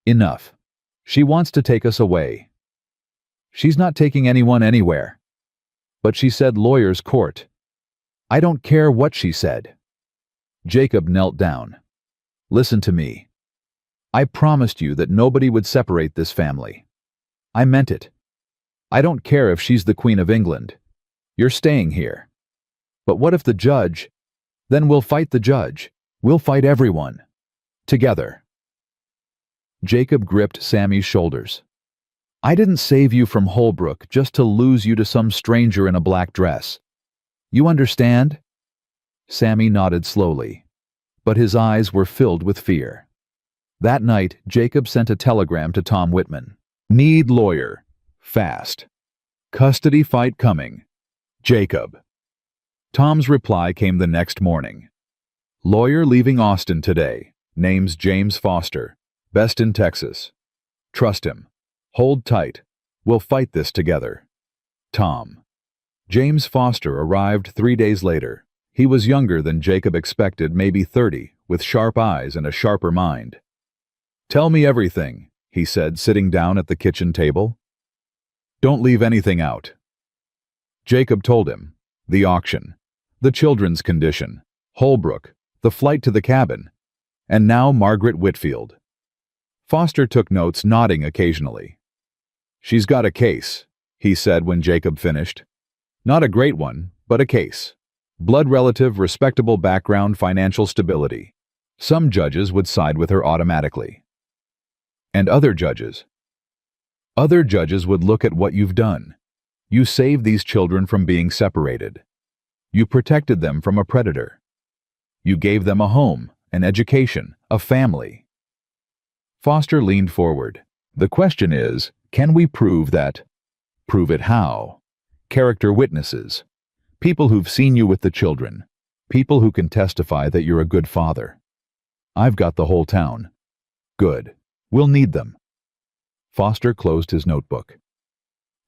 Speaker 1: "Enough. She wants to take us away." "She's not taking anyone anywhere." "But she said lawyer's court." "I don't care what she said." Jacob knelt down. "Listen to me. I promised you that nobody would separate this family. I meant it. I don't care if she's the Queen of England. You're staying here. But what if the judge? Then we'll fight the judge. We'll fight everyone. Together." Jacob gripped Sammy's shoulders. "I didn't save you from Holbrook just to lose you to some stranger in a black dress. You understand?" Sammy nodded slowly, but his eyes were filled with fear. That night, Jacob sent a telegram to Tom Whitman. "Need lawyer. Fast. Custody fight coming. Jacob." Tom's reply came the next morning. "Lawyer leaving Austin today. Name's James Foster. Best in Texas. Trust him. Hold tight. We'll fight this together. Tom." James Foster arrived 3 days later. He was younger than Jacob expected, maybe 30, with sharp eyes and a sharper mind. "Tell me everything," he said, sitting down at the kitchen table. "Don't leave anything out." Jacob told him. The auction. The children's condition. Holbrook. The flight to the cabin. And now Margaret Whitfield. Foster took notes, nodding occasionally. "She's got a case," he said when Jacob finished. "Not a great one, but a case. Blood relative, respectable background, financial stability. Some judges would side with her automatically. And other judges? Other judges would look at what you've done. You saved these children from being separated. You protected them from a predator. You gave them a home, an education, a family." Foster leaned forward. "The question is, can we prove that? Prove it how? Character witnesses. People who've seen you with the children. People who can testify that you're a good father. I've got the whole town." "Good. We'll need them." Foster closed his notebook.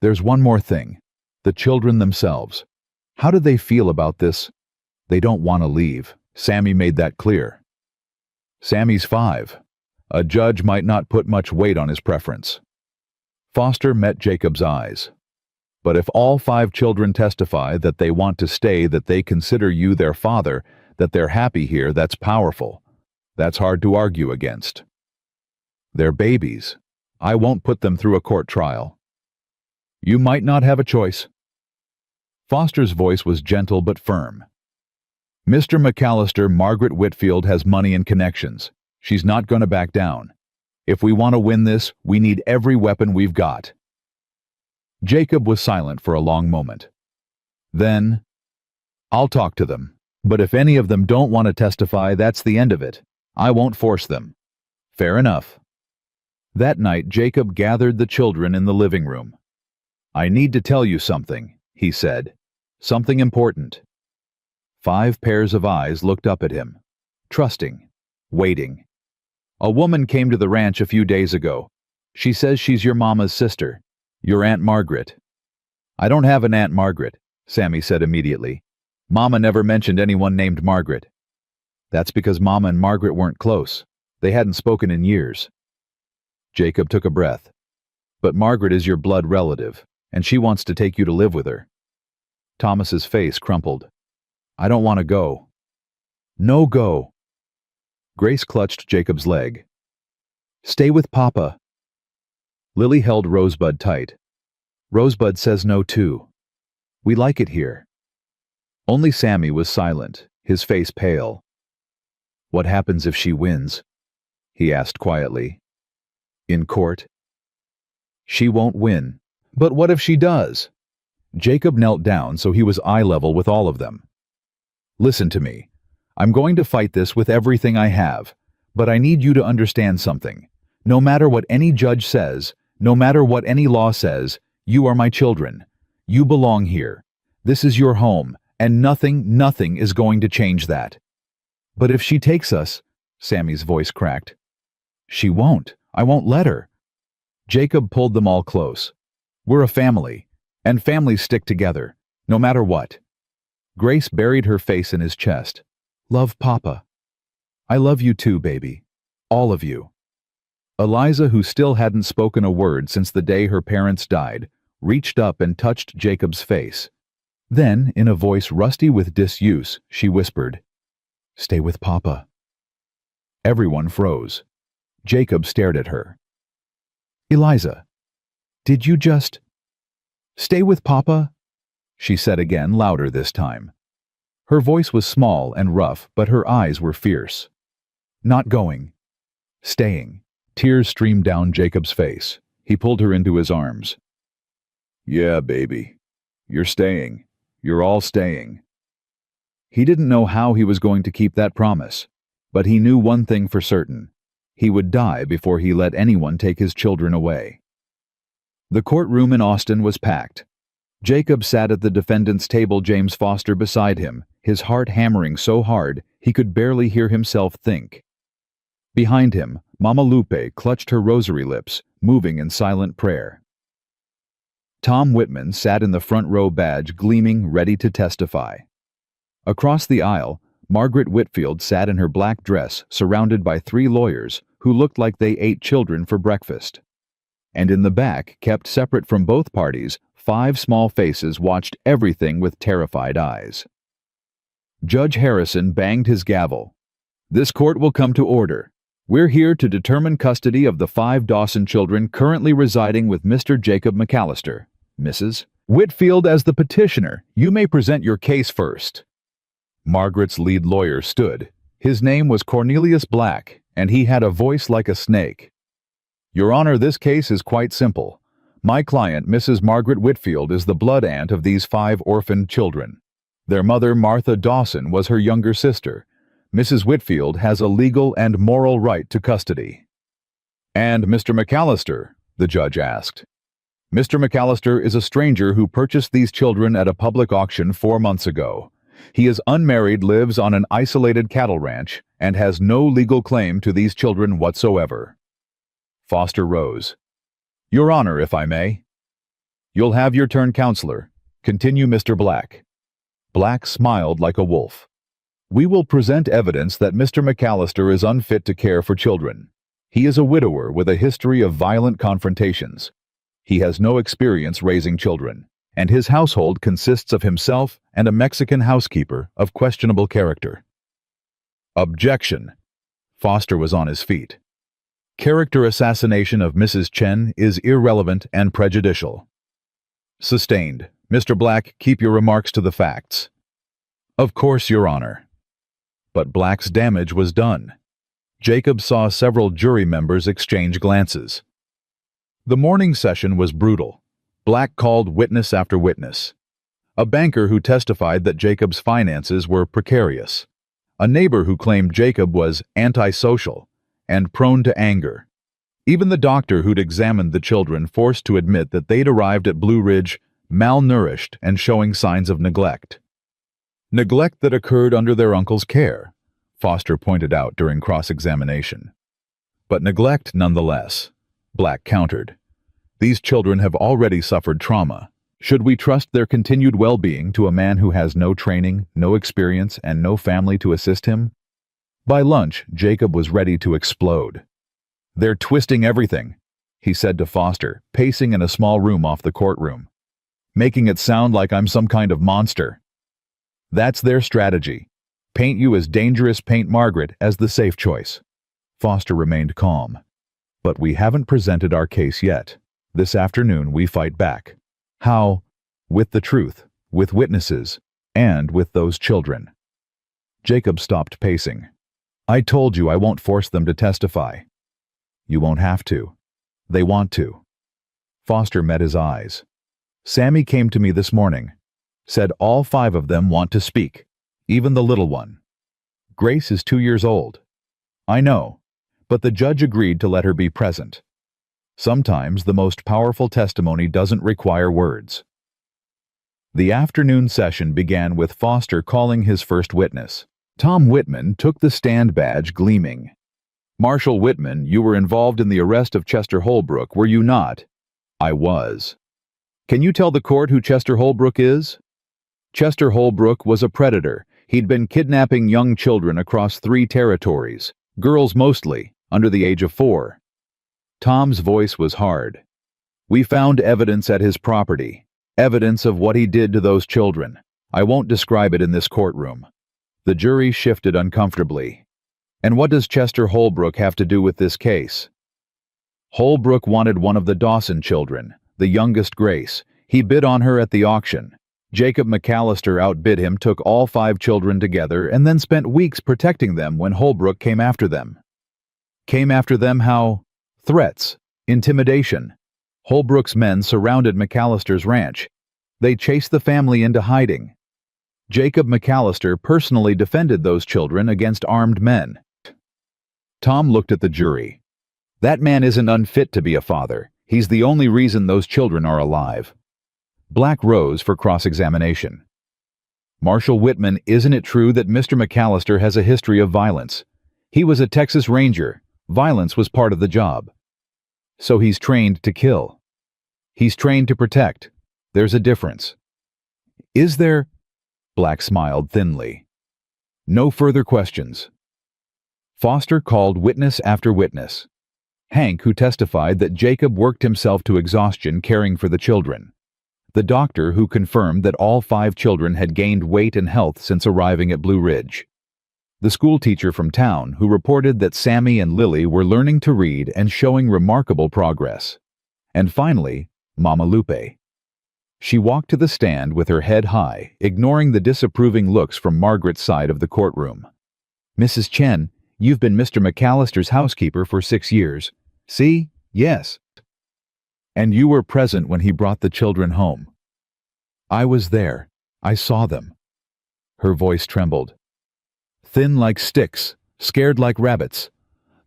Speaker 1: "There's one more thing. The children themselves. How do they feel about this? They don't want to leave. Sammy made that clear." "Sammy's 5. A judge might not put much weight on his preference." Foster met Jacob's eyes. "But if all 5 children testify that they want to stay, that they consider you their father, that they're happy here, that's powerful. That's hard to argue against. They're babies. I won't put them through a court trial. You might not have a choice." Foster's voice was gentle but firm. "Mr. McAllister, Margaret Whitfield has money and connections. She's not going to back down. If we want to win this, we need every weapon we've got." Jacob was silent for a long moment. Then, "I'll talk to them. But if any of them don't want to testify, that's the end of it. I won't force them." "Fair enough." That night, Jacob gathered the children in the living room. "I need to tell you something," he said. "Something important." 5 pairs of eyes looked up at him, trusting, waiting. "A woman came to the ranch a few days ago. She says she's your mama's sister, your Aunt Margaret." "I don't have an Aunt Margaret," Sammy said immediately. "Mama never mentioned anyone named Margaret." "That's because Mama and Margaret weren't close. They hadn't spoken in years." Jacob took a breath. "But Margaret is your blood relative, and she wants to take you to live with her." Thomas's face crumpled. "I don't want to go." "No go." Grace clutched Jacob's leg. "Stay with Papa." Lily held Rosebud tight. "Rosebud says no too. We like it here." Only Sammy was silent, his face pale. "What happens if she wins?" he asked quietly. "In court?" "She won't win. But what if she does?" Jacob knelt down so he was eye level with all of them. "Listen to me. I'm going to fight this with everything I have, but I need you to understand something. No matter what any judge says, no matter what any law says, you are my children. You belong here. This is your home, and nothing is going to change that." "But if she takes us," Sammy's voice cracked. "She won't. I won't let her." Jacob pulled them all close. "We're a family, and families stick together, no matter what." Grace buried her face in his chest. "Love Papa." "I love you too, baby. All of you." Eliza, who still hadn't spoken a word since the day her parents died, reached up and touched Jacob's face. Then, in a voice rusty with disuse, she whispered, "Stay with Papa." Everyone froze. Jacob stared at her. "Eliza, did you just... stay with Papa?" she said again, louder this time. Her voice was small and rough, but her eyes were fierce. "Not going. Staying." Tears streamed down Jacob's face. He pulled her into his arms. "Yeah, baby. You're staying. You're all staying." He didn't know how he was going to keep that promise, but he knew one thing for certain. He would die before he let anyone take his children away. The courtroom in Austin was packed. Jacob sat at the defendant's table, James Foster beside him, his heart hammering so hard he could barely hear himself think. Behind him, Mama Lupe clutched her rosary lips, moving in silent prayer. Tom Whitman sat in the front row, badge gleaming, ready to testify. Across the aisle, Margaret Whitfield sat in her black dress, surrounded by 3 lawyers who looked like they ate children for breakfast. And in the back, kept separate from both parties, 5 small faces watched everything with terrified eyes. Judge Harrison banged his gavel. "This court will come to order. We're here to determine custody of the 5 Dawson children currently residing with Mr. Jacob McAllister. Mrs. Whitfield, as the petitioner, you may present your case first. Margaret's lead lawyer stood. His name was Cornelius Black, and he had a voice like a snake. Your Honor, this case is quite simple. My client, Mrs. Margaret Whitfield, is the blood aunt of these 5 orphaned children. Their mother, Martha Dawson, was her younger sister. Mrs. Whitfield has a legal and moral right to custody. And Mr. McAllister? The judge asked. Mr. McAllister is a stranger who purchased these children at a public auction 4 months ago. He is unmarried, lives on an isolated cattle ranch, and has no legal claim to these children whatsoever. Foster rose. Your Honor, if I may. You'll have your turn, Counselor. Continue, Mr. Black. Black smiled like a wolf. We will present evidence that Mr. McAllister is unfit to care for children. He is a widower with a history of violent confrontations. He has no experience raising children, and his household consists of himself and a Mexican housekeeper of questionable character. Objection. Foster was on his feet. Character assassination of Mrs. Chen is irrelevant and prejudicial. Sustained. Mr. Black, keep your remarks to the facts. Of course, Your Honor. But Black's damage was done. Jacob saw several jury members exchange glances. The morning session was brutal. Black called witness after witness. A banker who testified that Jacob's finances were precarious. A neighbor who claimed Jacob was antisocial and prone to anger. Even the doctor who'd examined the children forced to admit that they'd arrived at Blue Ridge malnourished and showing signs of neglect. Neglect that occurred under their uncle's care, Foster pointed out during cross-examination. But neglect nonetheless, Black countered. These children have already suffered trauma. Should we trust their continued well-being to a man who has no training, no experience, and no family to assist him? By lunch, Jacob was ready to explode. They're twisting everything, he said to Foster, pacing in a small room off the courtroom. Making it sound like I'm some kind of monster. That's their strategy. Paint you as dangerous, paint Margaret as the safe choice. Foster remained calm. But we haven't presented our case yet. This afternoon we fight back. How? With the truth, with witnesses, and with those children. Jacob stopped pacing. I told you I won't force them to testify. You won't have to. They want to. Foster met his eyes. Sammy came to me this morning. Said all 5 of them want to speak, even the little one. Grace is 2 years old. I know, but the judge agreed to let her be present. Sometimes the most powerful testimony doesn't require words. The afternoon session began with Foster calling his first witness. Tom Whitman took the stand, badge gleaming. Marshal Whitman, you were involved in the arrest of Chester Holbrook, were you not? I was. Can you tell the court who Chester Holbrook is? Chester Holbrook was a predator. He'd been kidnapping young children across 3 territories, girls mostly, under the age of 4. Tom's voice was hard. We found evidence at his property, evidence of what he did to those children. I won't describe it in this courtroom. The jury shifted uncomfortably. And what does Chester Holbrook have to do with this case? Holbrook wanted one of the Dawson children, the youngest Grace. He bid on her at the auction. Jacob McAllister outbid him, took all 5 children together, and then spent weeks protecting them when Holbrook came after them. Came after them how? Threats, intimidation. Holbrook's men surrounded McAllister's ranch. They chased the family into hiding. Jacob McAllister personally defended those children against armed men. Tom looked at the jury. That man isn't unfit to be a father. He's the only reason those children are alive. Black rose for cross-examination. Marshal Whitman, isn't it true that Mr. McAllister has a history of violence? He was a Texas Ranger. Violence was part of the job. So he's trained to kill. He's trained to protect. There's a difference. Is there? Black smiled thinly. No further questions. Foster called witness after witness. Hank, who testified that Jacob worked himself to exhaustion caring for the children. The doctor who confirmed that all 5 children had gained weight and health since arriving at Blue Ridge. the school teacher from town who reported that Sammy and Lily were learning to read and showing remarkable progress. And finally, Mama Lupe. She walked to the stand with her head high, ignoring the disapproving looks from Margaret's side of the courtroom. "Mrs. Chen, you've been Mr. McAllister's housekeeper for 6 years. See? Yes. And you were present when he brought the children home." "I was there. I saw them." Her voice trembled. Thin like sticks, scared like rabbits.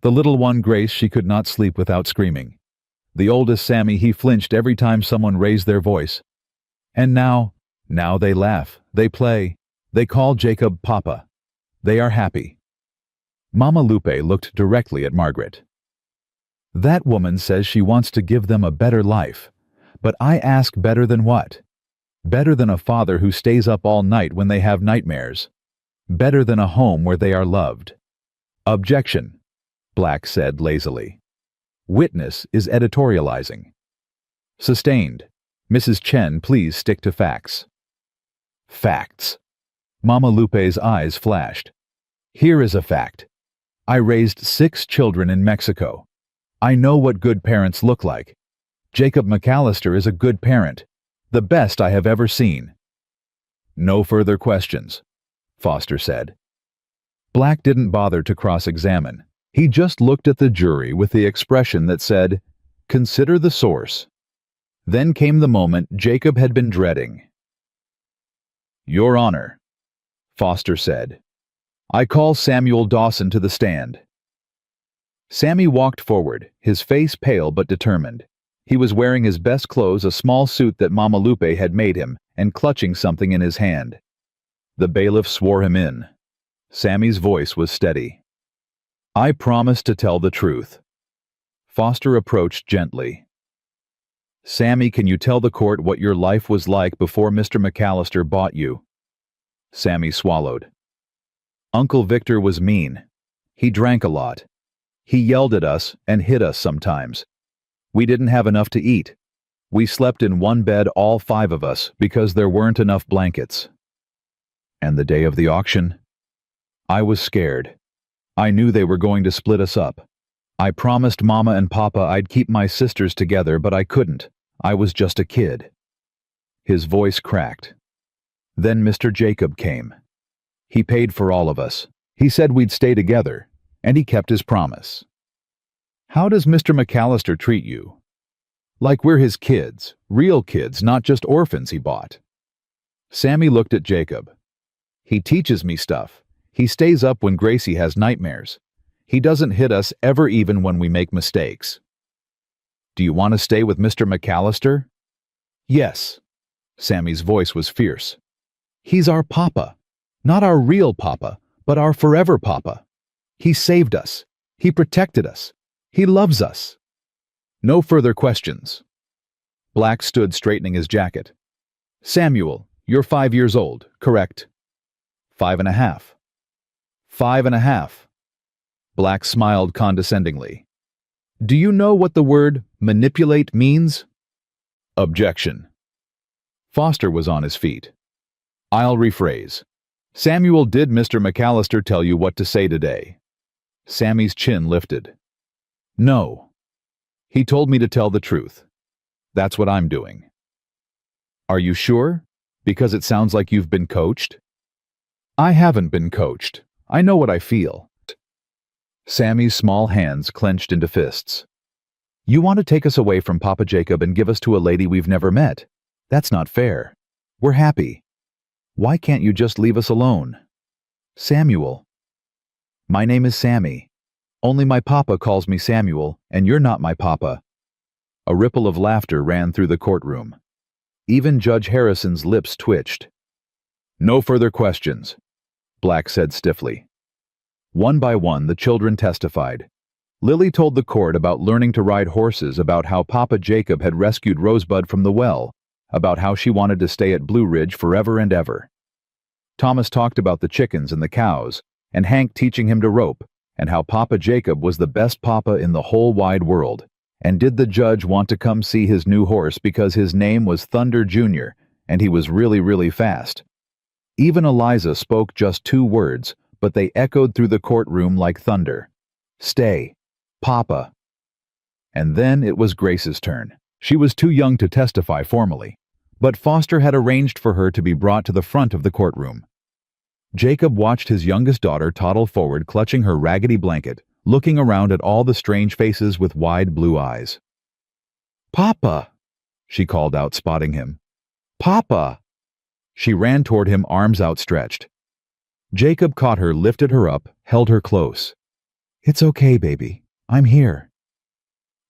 Speaker 1: The little one Grace, she could not sleep without screaming. The oldest Sammy, he flinched every time someone raised their voice. And now they laugh, they play, they call Jacob Papa. They are happy. Mama Lupe looked directly at Margaret. "That woman says she wants to give them a better life. But I ask, better than what? Better than a father who stays up all night when they have nightmares. Better than a home where they are loved." "Objection," Black said lazily. "Witness is editorializing." "Sustained. Mrs. Chen, please stick to facts." "Facts." Mama Lupe's eyes flashed. "Here is a fact. I raised 6 children in Mexico. I know what good parents look like. Jacob McAllister is a good parent, the best I have ever seen." "No further questions," Foster said. Black didn't bother to cross-examine. He just looked at the jury with the expression that said, "Consider the source." Then came the moment Jacob had been dreading. "Your Honor," Foster said, "I call Samuel Dawson to the stand." Sammy walked forward, his face pale but determined. He was wearing his best clothes, a small suit that Mama Lupe had made him, and clutching something in his hand. The bailiff swore him in. Sammy's voice was steady. "I promise to tell the truth." Foster approached gently. "Sammy, can you tell the court what your life was like before Mr. McAllister bought you?" Sammy swallowed. "Uncle Victor was mean. He drank a lot. He yelled at us and hit us sometimes. We didn't have enough to eat. We slept in one bed, all 5 of us, because there weren't enough blankets." "And the day of the auction?" "I was scared. I knew they were going to split us up. I promised Mama and Papa I'd keep my sisters together, but I couldn't. I was just a kid." His voice cracked. "Then Mr. Jacob came. He paid for all of us. He said we'd stay together, and he kept his promise." "How does Mr. McAllister treat you?" "Like we're his kids, real kids, not just orphans he bought." Sammy looked at Jacob. "He teaches me stuff. He stays up when Gracie has nightmares. He doesn't hit us ever, even when we make mistakes." "Do you want to stay with Mr. McAllister?" "Yes." Sammy's voice was fierce. "He's our papa. Not our real papa, but our forever papa. He saved us. He protected us. He loves us." No further questions. Black stood straightening his jacket. "Samuel, you're 5 years old, correct?" 5.5. 5.5. Black smiled condescendingly. "Do you know what the word manipulate means?" Objection. Foster was on his feet. "I'll rephrase. Samuel, did Mr. McAllister tell you what to say today?" Sammy's chin lifted. "No. He told me to tell the truth. That's what I'm doing." "Are you sure? Because it sounds like you've been coached." "I haven't been coached. I know what I feel." Sammy's small hands clenched into fists. "You want to take us away from Papa Jacob and give us to a lady we've never met? That's not fair. We're happy. Why can't you just leave us alone?" "Samuel." "My name is Sammy. Only my papa calls me Samuel, and you're not my papa." A ripple of laughter ran through the courtroom. Even Judge Harrison's lips twitched. "No further questions," Black said stiffly. One by one, the children testified. Lily told the court about learning to ride horses, about how Papa Jacob had rescued Rosebud from the well, about how she wanted to stay at Blue Ridge forever and ever. Thomas talked about the chickens and the cows, and Hank teaching him to rope, and how Papa Jacob was the best papa in the whole wide world. And did the judge want to come see his new horse because his name was Thunder Jr., and he was really, really fast? Even Eliza spoke just 2 words, but they echoed through the courtroom like thunder. "Stay. Papa." And then it was Grace's turn. She was too young to testify formally, but Foster had arranged for her to be brought to the front of the courtroom. Jacob watched his youngest daughter toddle forward, clutching her raggedy blanket, looking around at all the strange faces with wide blue eyes. "Papa!" she called out, spotting him. "Papa!" She ran toward him, arms outstretched. Jacob caught her, lifted her up, held her close. "It's okay, baby. I'm here."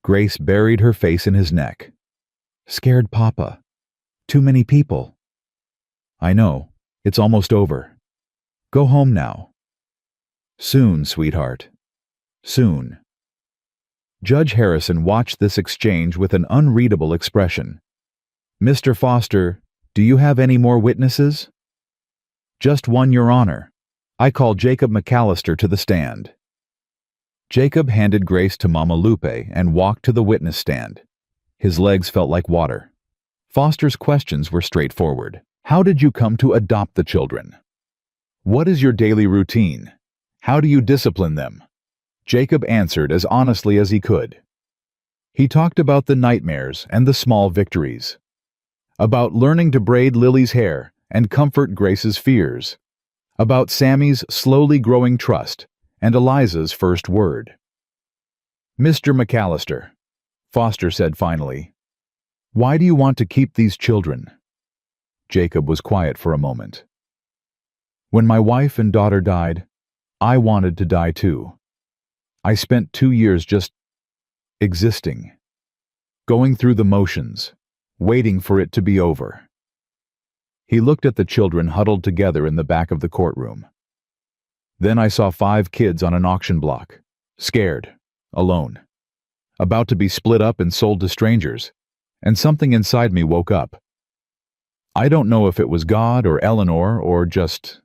Speaker 1: Grace buried her face in his neck. "Scared Papa. Too many people." "I know. It's almost over. Go home now." "Soon, sweetheart. Soon." Judge Harrison watched this exchange with an unreadable expression. "Mr. Foster, do you have any more witnesses?" "Just one, Your Honor. I call Jacob McAllister to the stand." Jacob handed Grace to Mama Lupe and walked to the witness stand. His legs felt like water. Foster's questions were straightforward. "How did you come to adopt the children? What is your daily routine? How do you discipline them?" Jacob answered as honestly as he could. He talked about the nightmares and the small victories, about learning to braid Lily's hair and comfort Grace's fears, about Sammy's slowly growing trust and Eliza's first word. "Mr. McAllister," Foster said finally, "why do you want to keep these children?" Jacob was quiet for a moment. "When my wife and daughter died, I wanted to die too. I spent 2 years just existing, going through the motions, waiting for it to be over." He looked at the children huddled together in the back of the courtroom. "Then I saw 5 kids on an auction block, scared, alone, about to be split up and sold to strangers, and something inside me woke up. I don't know if it was God or Eleanor or just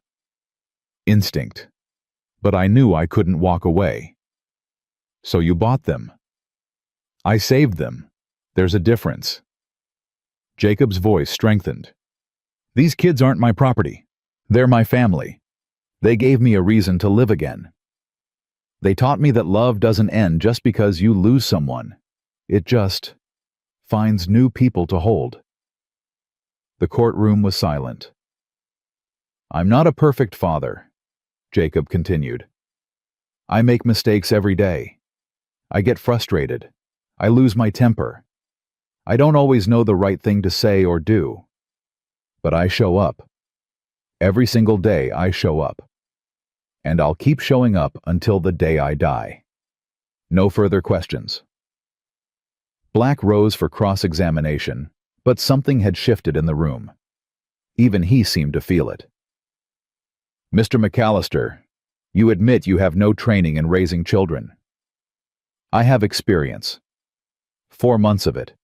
Speaker 1: instinct, but I knew I couldn't walk away. So you bought them. I saved them. There's a difference." Jacob's voice strengthened. "These kids aren't my property. They're my family. They gave me a reason to live again. They taught me that love doesn't end just because you lose someone. It just finds new people to hold." The courtroom was silent. "I'm not a perfect father," Jacob continued. "I make mistakes every day. I get frustrated. I lose my temper. I don't always know the right thing to say or do. But I show up. Every single day I show up. And I'll keep showing up until the day I die. No further questions." Black rose for cross-examination, but something had shifted in the room. Even he seemed to feel it. "Mr. McAllister, you admit you have no training in raising children." "I have experience. 4 months of it.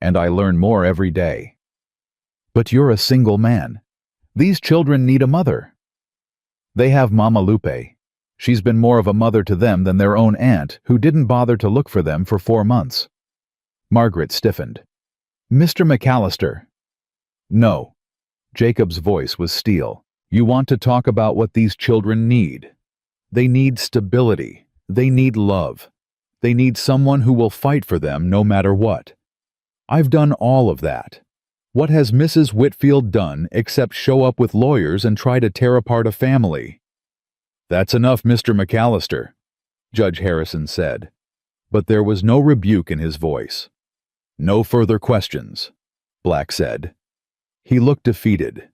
Speaker 1: And I learn more every day." "But you're a single man. These children need a mother." "They have Mama Lupe. She's been more of a mother to them than their own aunt, who didn't bother to look for them for 4 months. Margaret stiffened. "Mr. McAllister." "No." Jacob's voice was steel. "You want to talk about what these children need. They need stability. They need love. They need someone who will fight for them no matter what. I've done all of that. What has Mrs. Whitfield done except show up with lawyers and try to tear apart a family?" "That's enough, Mr. McAllister," Judge Harrison said, but there was no rebuke in his voice. "No further questions," Black said. He looked defeated.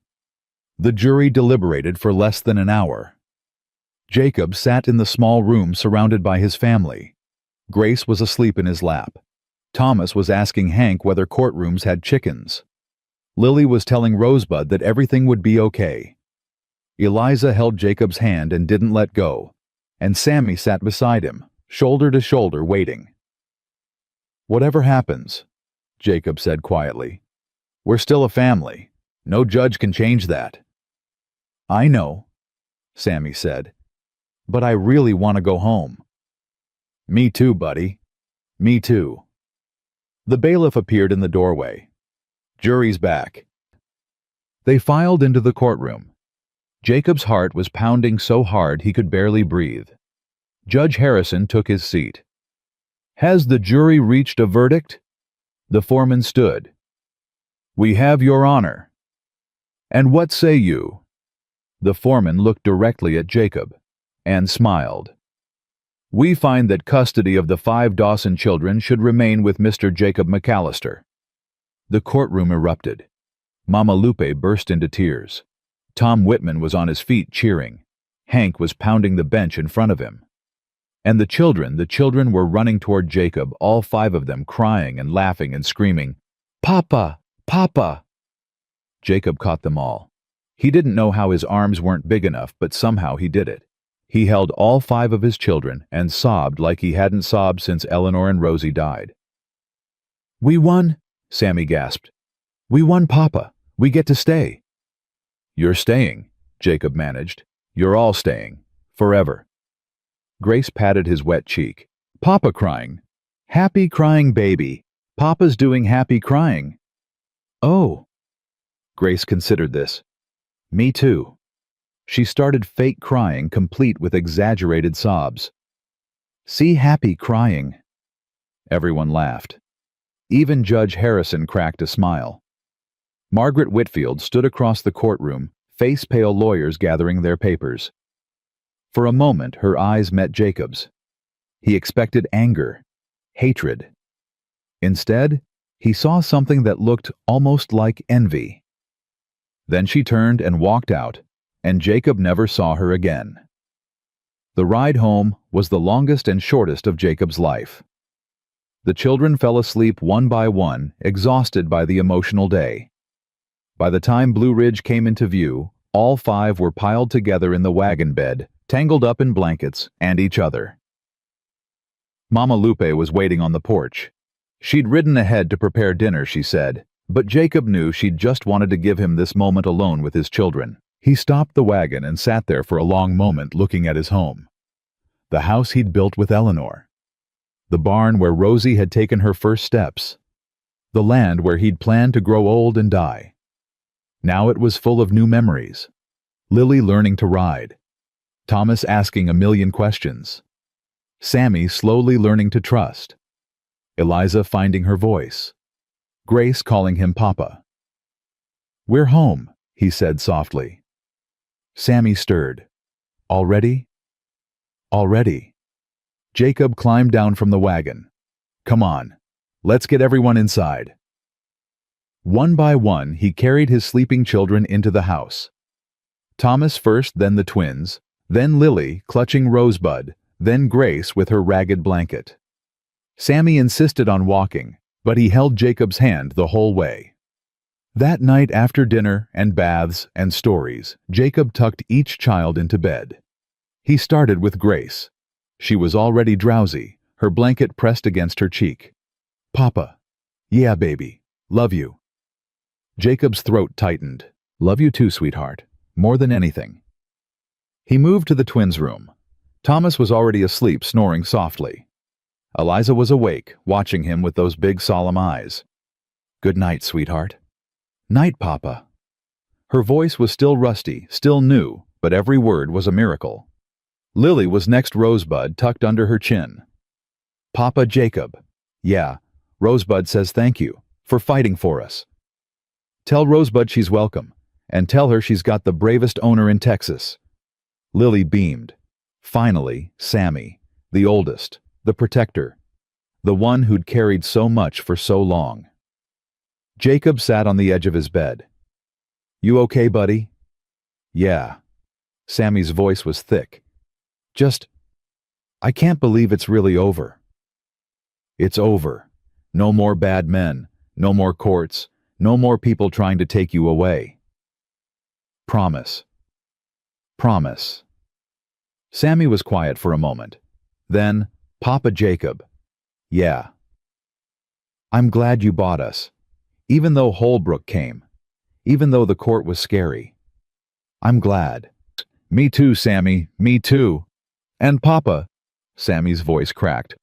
Speaker 1: The jury deliberated for less than an hour. Jacob sat in the small room surrounded by his family. Grace was asleep in his lap. Thomas was asking Hank whether courtrooms had chickens. Lily was telling Rosebud that everything would be okay. Eliza held Jacob's hand and didn't let go, and Sammy sat beside him, shoulder to shoulder, waiting. "Whatever happens," Jacob said quietly, "we're still a family. No judge can change that." "I know," Sammy said, "but I really want to go home." "Me too, buddy. Me too." The bailiff appeared in the doorway. "Jury's back." They filed into the courtroom. Jacob's heart was pounding so hard he could barely breathe. Judge Harrison took his seat. "Has the jury reached a verdict?" The foreman stood. "We have, Your Honor." "And what say you?" The foreman looked directly at Jacob and smiled. "We find that custody of the 5 Dawson children should remain with Mr. Jacob McAllister." The courtroom erupted. Mama Lupe burst into tears. Tom Whitman was on his feet cheering. Hank was pounding the bench in front of him. And the children were running toward Jacob, all 5 of them crying and laughing and screaming, "Papa! Papa!" Jacob caught them all. He didn't know how his arms weren't big enough, but somehow he did it. He held all 5 of his children and sobbed like he hadn't sobbed since Eleanor and Rosie died. "We won," Sammy gasped. "We won, Papa. We get to stay." "You're staying," Jacob managed. "You're all staying. Forever." Grace patted his wet cheek. "Papa crying. Happy crying baby. Papa's doing happy crying." "Oh." Grace considered this. "Me too." She started fake crying, complete with exaggerated sobs. "See happy crying." Everyone laughed. Even Judge Harrison cracked a smile. Margaret Whitfield stood across the courtroom, face-pale lawyers gathering their papers. For a moment, her eyes met Jacob's. He expected anger, hatred. Instead, he saw something that looked almost like envy. Then she turned and walked out, and Jacob never saw her again. The ride home was the longest and shortest of Jacob's life. The children fell asleep one by one, exhausted by the emotional day. By the time Blue Ridge came into view, all 5 were piled together in the wagon bed, tangled up in blankets and each other. Mama Lupe was waiting on the porch. She'd ridden ahead to prepare dinner, she said, but Jacob knew she'd just wanted to give him this moment alone with his children. He stopped the wagon and sat there for a long moment looking at his home. The house he'd built with Eleanor. The barn where Rosie had taken her first steps. The land where he'd planned to grow old and die. Now it was full of new memories. Lily learning to ride. Thomas asking a million questions. Sammy slowly learning to trust. Eliza finding her voice. Grace calling him Papa. "We're home," he said softly. Sammy stirred. "Already?" "Already." Jacob climbed down from the wagon. "Come on, let's get everyone inside." One by one, he carried his sleeping children into the house. Thomas first, then the twins, then Lily, clutching Rosebud, then Grace with her ragged blanket. Sammy insisted on walking, but he held Jacob's hand the whole way. That night, after dinner and baths and stories, Jacob tucked each child into bed. He started with Grace. She was already drowsy, her blanket pressed against her cheek. "Papa." "Yeah, baby. Love you." Jacob's throat tightened. "Love you too, sweetheart. More than anything." He moved to the twins' room. Thomas was already asleep, snoring softly. Eliza was awake, watching him with those big solemn eyes. "Good night, sweetheart." "Night, Papa." Her voice was still rusty, still new, but every word was a miracle. Lily was next Rosebud, tucked under her chin. "Papa Jacob." "Yeah, Rosebud says thank you for fighting for us." "Tell Rosebud she's welcome, and tell her she's got the bravest owner in Texas." Lily beamed. Finally, Sammy, the oldest, the protector, the one who'd carried so much for so long. Jacob sat on the edge of his bed. "You okay, buddy?" "Yeah." Sammy's voice was thick. I can't believe it's really over." "It's over. No more bad men, no more courts, no more people trying to take you away." "Promise." "Promise." Sammy was quiet for a moment. Then, "Papa Jacob." "Yeah." "I'm glad you bought us. Even though Holbrook came. Even though the court was scary. I'm glad." "Me too, Sammy. Me too." "And Papa," Sammy's voice cracked,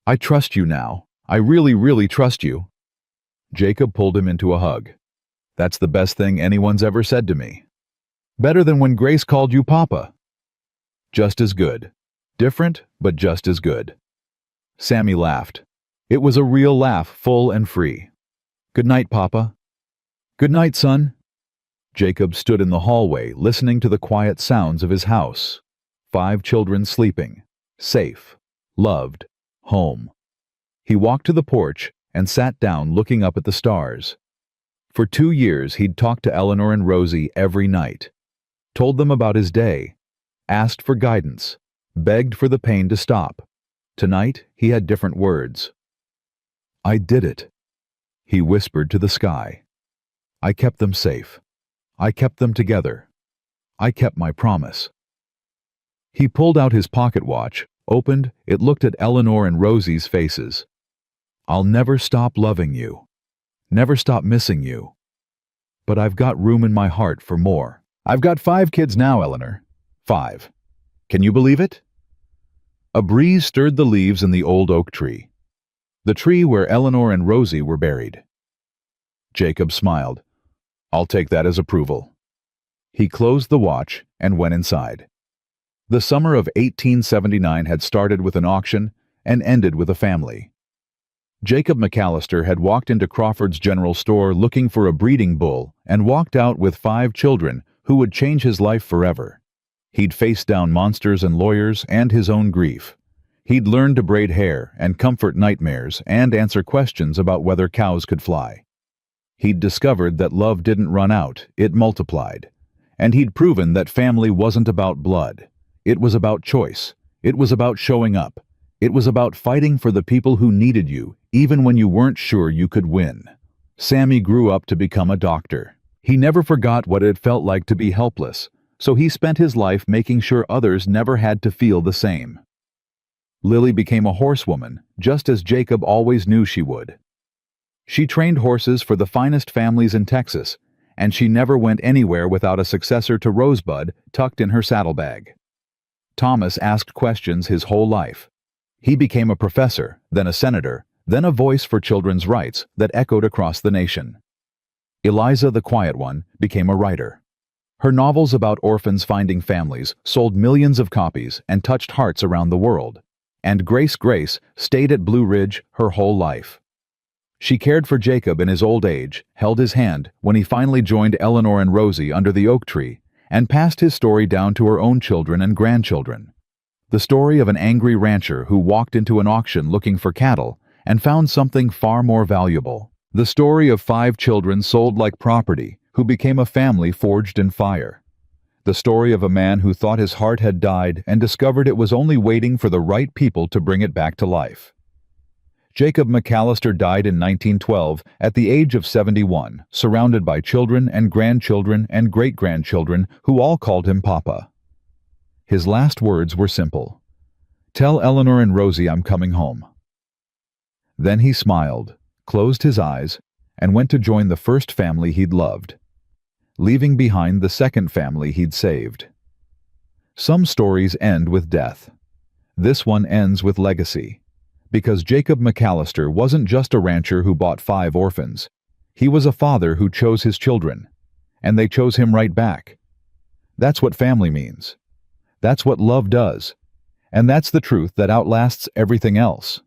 Speaker 1: "I trust you now. I really, really trust you." Jacob pulled him into a hug. "That's the best thing anyone's ever said to me." Better than when Grace called you Papa. Just as good. Different, but just as good. Sammy laughed. It was a real laugh, full and free. Good night, Papa. Good night, son. Jacob stood in the hallway, listening to the quiet sounds of his house. 5 children sleeping. Safe. Loved. Home. He walked to the porch and sat down looking up at the stars. For 2 years he'd talked to Eleanor and Rosie every night. Told them about his day. Asked for guidance. Begged for the pain to stop. Tonight he had different words. I did it. He whispered to the sky. I kept them safe. I kept them together. I kept my promise. He pulled out his pocket watch, opened, it looked at Eleanor and Rosie's faces. I'll never stop loving you. Never stop missing you. But I've got room in my heart for more. I've got 5 kids now, Eleanor. 5. Can you believe it? A breeze stirred the leaves in the old oak tree. The tree where Eleanor and Rosie were buried. Jacob smiled. I'll take that as approval. He closed the watch and went inside. The summer of 1879 had started with an auction and ended with a family. Jacob McAllister had walked into Crawford's General Store looking for a breeding bull and walked out with 5 children who would change his life forever. He'd faced down monsters and lawyers and his own grief. He'd learned to braid hair and comfort nightmares and answer questions about whether cows could fly. He'd discovered that love didn't run out, it multiplied. And he'd proven that family wasn't about blood. It was about choice. It was about showing up. It was about fighting for the people who needed you, even when you weren't sure you could win. Sammy grew up to become a doctor. He never forgot what it felt like to be helpless, so he spent his life making sure others never had to feel the same. Lily became a horsewoman, just as Jacob always knew she would. She trained horses for the finest families in Texas, and she never went anywhere without a successor to Rosebud tucked in her saddlebag. Thomas asked questions his whole life. He became a professor, then a senator, then a voice for children's rights that echoed across the nation. Eliza, the quiet one, became a writer. Her novels about orphans finding families sold millions of copies and touched hearts around the world. And Grace stayed at Blue Ridge her whole life. She cared for Jacob in his old age, held his hand when he finally joined Eleanor and Rosie under the oak tree, and passed his story down to her own children and grandchildren. The story of an angry rancher who walked into an auction looking for cattle and found something far more valuable. The story of 5 children sold like property who became a family forged in fire. The story of a man who thought his heart had died and discovered it was only waiting for the right people to bring it back to life. Jacob McAllister died in 1912 at the age of 71, surrounded by children and grandchildren and great-grandchildren who all called him Papa. His last words were simple. Tell Eleanor and Rosie I'm coming home. Then he smiled, closed his eyes, and went to join the first family he'd loved, leaving behind the second family he'd saved. Some stories end with death. This one ends with legacy. Because Jacob McAllister wasn't just a rancher who bought 5 orphans. He was a father who chose his children, and they chose him right back. That's what family means. That's what love does. And that's the truth that outlasts everything else.